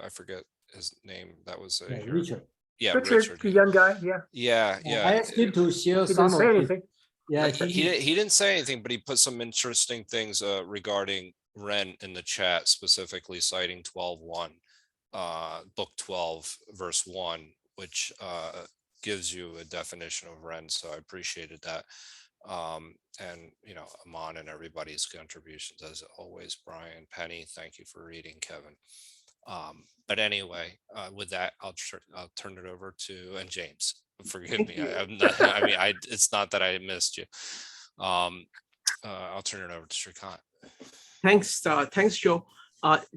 I forget his name. That was here. Richard. Yeah, Richard, the young guy, yeah. Yeah. I asked him to share He some didn't say of his, anything. yeah, He didn't say anything, but he put some interesting things regarding Ren in the chat, specifically citing 12:1, book 12, verse 1, which gives you a definition of Ren. So I appreciated that. And Amon and everybody's contributions as always. Brian, Penny, thank you for reading, Kevin. But anyway, with that, I'll turn it over to, and James, forgive me. I'm not, it's not that I missed you. I'll turn it over to Shrikant. Thanks, Joe.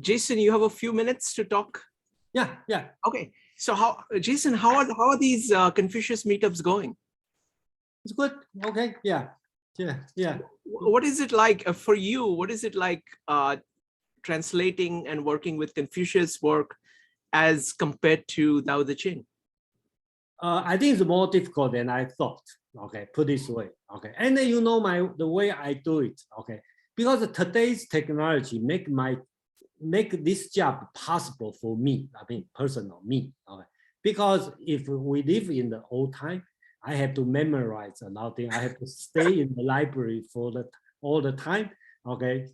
Jason, you have a few minutes to talk. Yeah. Okay. So Jason, how are these Confucius meetups going? It's good. Okay. Yeah. What is it like for you? What is it like translating and working with Confucius work as compared to Tao Te Ching? I think it's more difficult than I thought. Okay, put this way. Okay, and then the way I do it. Okay, because today's technology make this job possible for me. I mean, personal me. Okay, because if we live in the old time, I have to memorize a lot of things. I have to stay in the library for all the time. Okay,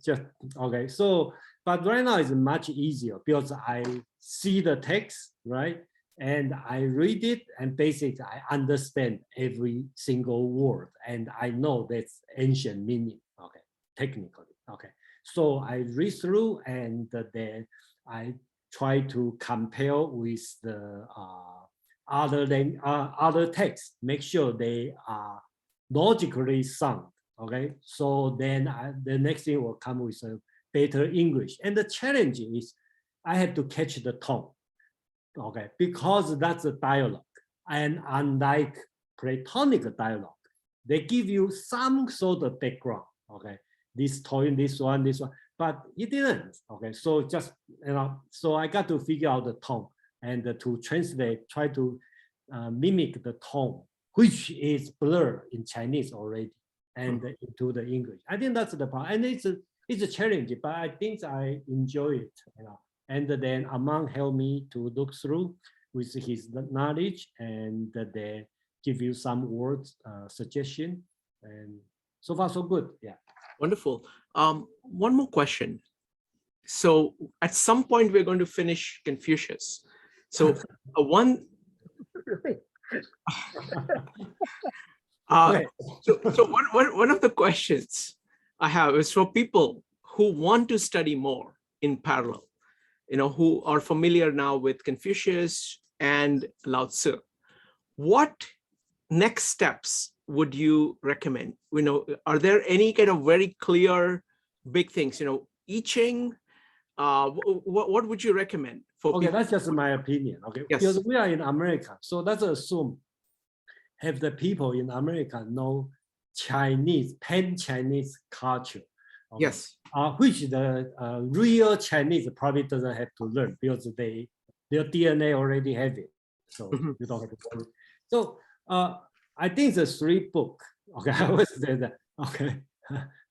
So, but right now it's much easier because I see the text, right? And I read it, and basically I understand every single word, and I know that's ancient meaning. Okay, technically. Okay, so I read through, and then I try to compare with the other texts, make sure they are logically sound. Okay, so then the next thing will come with a better English, and the challenge is I have to catch the tone. Okay, because that's a dialogue, and unlike Platonic dialogue, they give you some sort of background. Okay, this tone, this one, but it didn't. Okay, so just so I got to figure out the tone and to translate, try to mimic the tone, which is blurred in Chinese already, and into the English. I think that's the part, and it's a challenge, but I think I enjoy it. And then Amon helped me to look through with his knowledge, and they give you some words suggestion, and so far so good. Yeah. Wonderful. One more question. So at some point we're going to finish Confucius. So one. So one of the questions I have is for people who want to study more in parallel, who are familiar now with Confucius and Lao Tzu. What next steps would you recommend? Are there any kind of very clear big things? I Ching. What would you recommend for? Okay, that's just my opinion. Okay, yes. Because we are in America, so let's assume have the people in America know Chinese, pan-Chinese culture. Okay? Yes. Which the real Chinese probably doesn't have to learn because their DNA already have it, so you don't have to worry. So I think the 3 books. Okay, I always say that. Okay,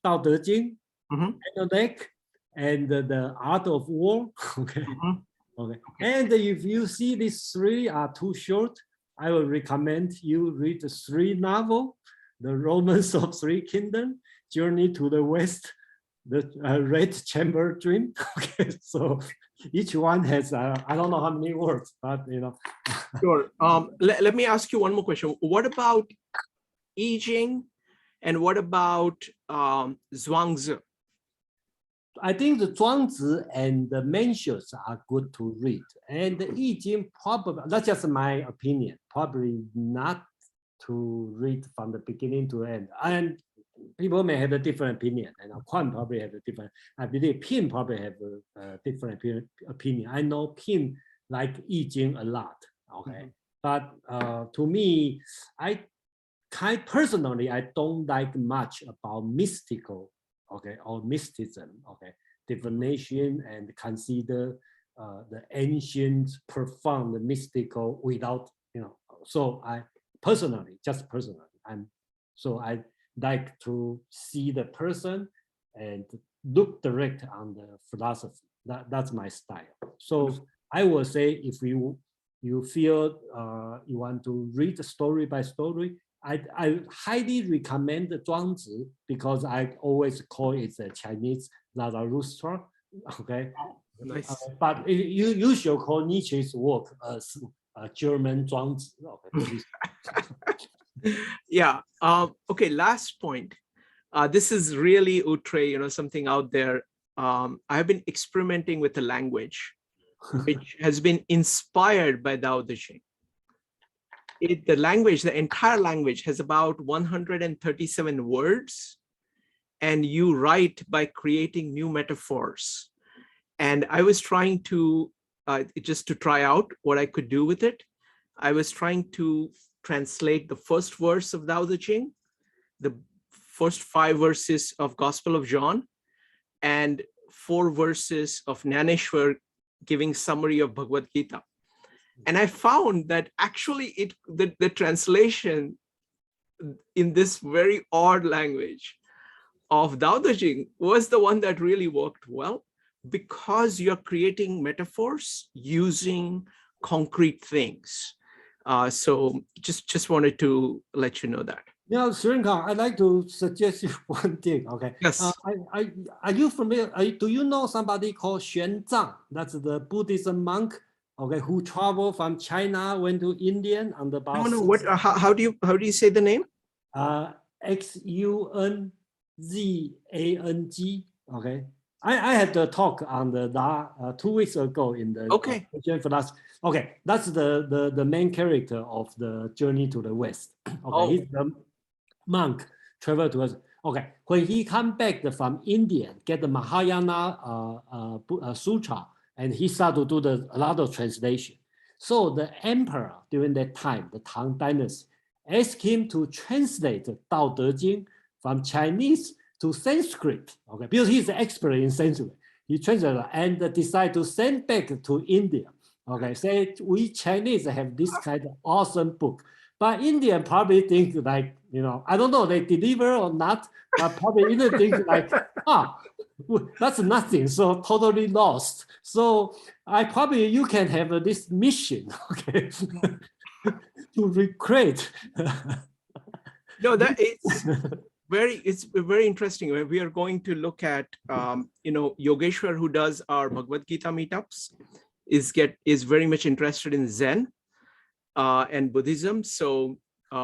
Tao Te Ching, Analects, and the Art of War. Okay. Okay. And if you see these 3 are too short, I will recommend you read the 3 novels: The Romance of 3 Kingdoms, Journey to the West, The Red Chamber Dream. Okay, so each one has I don't know how many words, but Sure. Let me ask you one more question. What about I Ching, and what about Zhuangzi? I think the Zhuangzi and the Mencius are good to read, and the I Ching probably, that's just my opinion, probably not to read from the beginning to end. And people may have a different opinion, and Quan probably have a different. I believe Pin probably have a different opinion. I know Pin like I Ching a lot. Okay, but to me, personally, I don't like much about mystical. Okay, or mysticism. Okay, divination and consider the ancient, profound, mystical without So I personally, So I like to see the person and look direct on the philosophy. That's my style. So I will say, if you feel you want to read story by story, I highly recommend the Zhuangzi, because I always call it the Chinese Zarathustra. Okay, Nice. but you should call Nietzsche's work as German Zhuangzi. Okay. Yeah. Okay. Last point. This is really outre, something out there. I've been experimenting with a language which has been inspired by Tao Te Ching. The entire language has about 137 words, and you write by creating new metaphors. And I was trying to, just to try out what I could do with it, I was trying to translate the first verse of Tao Te Ching, the first 5 verses of Gospel of John, and 4 verses of Nyaneshwar giving summary of Bhagavad Gita. And I found that actually the translation in this very odd language of Tao Te Ching was the one that really worked well, because you're creating metaphors using concrete things. So just wanted to let you know that. Now, Srinka, I'd like to suggest you one thing. Okay. Yes. Are you familiar? Do you know somebody called Xuan Zhang? That's the Buddhism monk. Okay, who traveled from China, went to India on the bus. No. What? How do you say the name? Xunzang. Okay. I had the talk on the 2 weeks ago in the Okay. philosophy. Okay, that's the main character of the Journey to the West. Okay, he's the monk traveled to us. Okay, when he come back from India, get the Mahayana Sutra, and he started to do a lot of translation. So the emperor during that time, the Tang Dynasty, asked him to translate the Tao Te Ching from Chinese to Sanskrit. Okay, because he's an expert in Sanskrit. He translated and decided to send back to India. Okay, say we Chinese have this kind of awesome book. But Indian probably think like, I don't know, they deliver or not, but probably Indian think like, that's nothing, so totally lost. So you can have this mission, okay, to recreate. No, it's very interesting. We are going to look at, Yogeshwar, who does our Bhagavad Gita meetups, is very much interested in Zen and Buddhism. So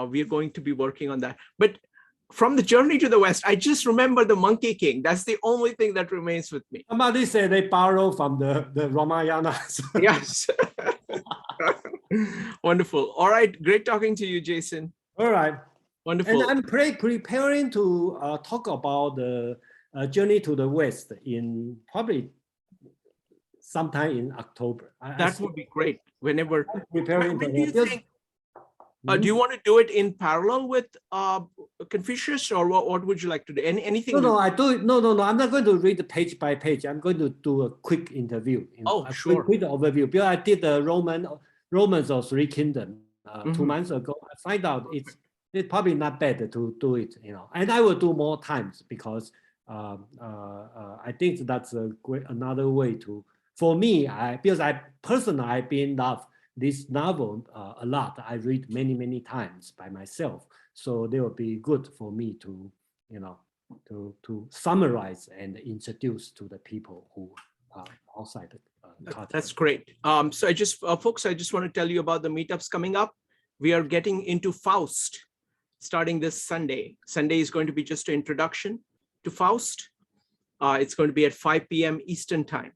we are going to be working on that. But from the Journey to the West, I just remember the Monkey King. That's the only thing that remains with me. Somebody said they borrow from the Ramayana. Yes. Wonderful. All right. Great talking to you, Jason. All right. Wonderful. And I'm preparing to talk about the Journey to the West in probably sometime in October. That would be great. Whenever. Preparing When do you think? Do you want to do it in parallel with Confucius, or what would you like to do? Anything? No, I do it. No. I'm not going to read page by page. I'm going to do a quick interview. Sure. Quick overview. Because I did the Romans of 3 Kingdoms 2 months ago. I find out it's probably not bad to do it. And I will do more times, because I think that's another way to. For me, because I personally I've been love this novel a lot. I read many times by myself, so they will be good for me to to summarize and introduce to the people who are outside the country. That's great. So folks, I just want to tell you about the meetups coming up. We are getting into Faust starting this Sunday. Sunday is going to be just an introduction to Faust. It's going to be at 5 p.m. Eastern time.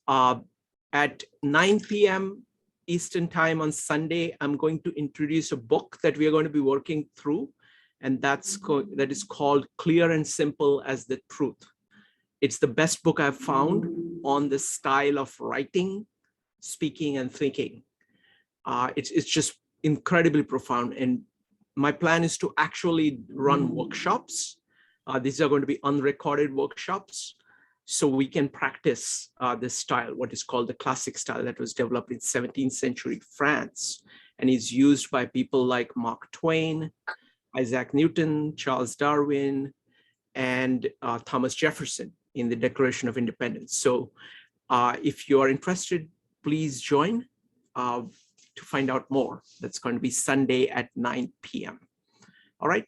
At 9 p.m. Eastern time on Sunday, I'm going to introduce a book that we are going to be working through, and that is called Clear and Simple as the Truth. It's the best book I've found on the style of writing, speaking, and thinking. It's just incredibly profound, and my plan is to actually run workshops. These are going to be unrecorded workshops, so we can practice this style, what is called the classic style, that was developed in 17th century France and is used by people like Mark Twain, Isaac Newton, Charles Darwin, and Thomas Jefferson in the Declaration of Independence. So if you are interested, please join to find out more. That's going to be Sunday at 9 p.m. All right.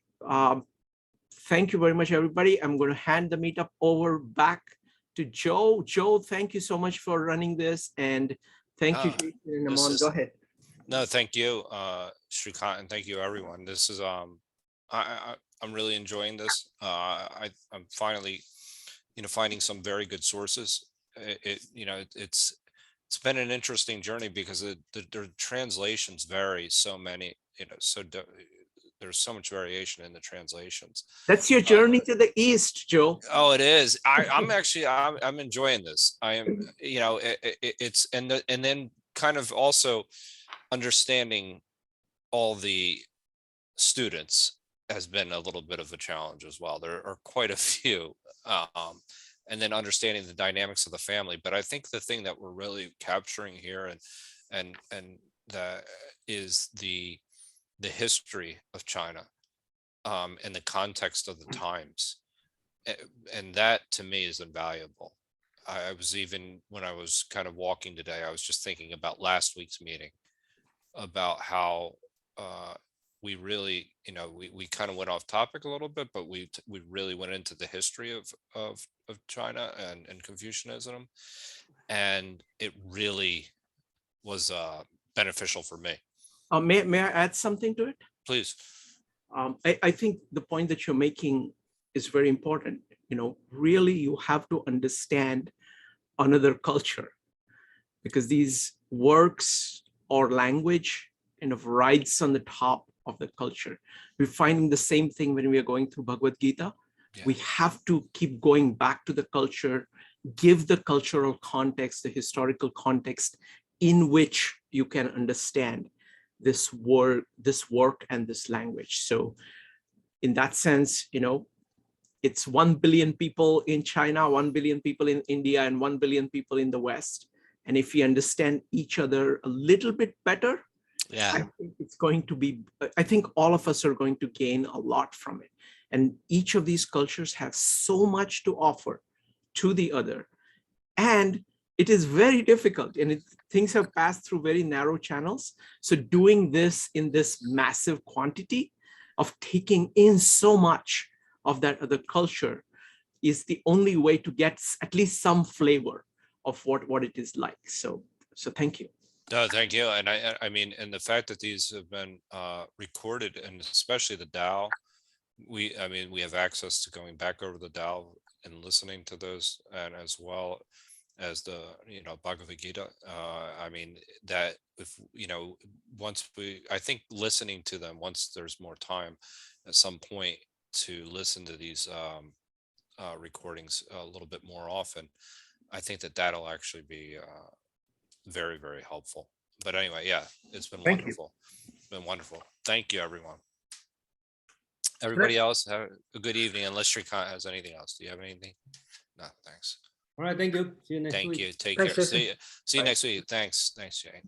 Thank you very much, everybody. I'm going to hand the meetup over back to Joe. Joe, thank you so much for running this. And thank you, Jason and Aman. Go ahead. No, thank you, Shrikant, and thank you, everyone. This is I'm really enjoying this. I'm finally, finding some very good sources. It's been an interesting journey because the translations vary so many. There's so much variation in the translations. That's your journey to the East, Joe. Oh, it is. I'm actually I'm enjoying this. I am, it's and then kind of also understanding all the students has been a little bit of a challenge as well. There are quite a few, and then understanding the dynamics of the family. But I think the thing that we're really capturing here and that is the history of China, and the context of the times, and that to me is invaluable. I was, even when I was kind of walking today, I was just thinking about last week's meeting, about how we really, we kind of went off topic a little bit, but we really went into the history of China and Confucianism, and it really was beneficial for me. May I add something to it? Please. I think the point that you're making is very important. Really, you have to understand another culture, because these works or language kind of rides on the top of the culture. We're finding the same thing when we are going through Bhagavad Gita. Yeah. We have to keep going back to the culture, give the cultural context, the historical context in which you can understand this work and this language. So in that sense, it's 1 billion people in China, 1 billion people in India, and 1 billion people in the West. And if we understand each other a little bit better, yeah, I think it's going to be, I think all of us are going to gain a lot from it. And each of these cultures have so much to offer to the other. And it is very difficult, and things have passed through very narrow channels. So doing this in this massive quantity of taking in so much of that other culture is the only way to get at least some flavor of what it is like. So thank you. No, thank you. And I mean, and the fact that these have been recorded, and especially the Tao, we have access to going back over the Tao and listening to those, and as well as the Bhagavad Gita. I mean, that if once I think listening to them, once there's more time at some point to listen to these recordings a little bit more often, I think that'll actually be very, very helpful. But anyway, yeah, it's been wonderful. It's been wonderful. Thank you, everyone. Everybody else, have a good evening, unless Shrikant has anything else. Do you have anything? No, thanks. All right, thank you. See you next week. Thank you. Take Thanks, care. Jason. See you next week. Thanks, Jay.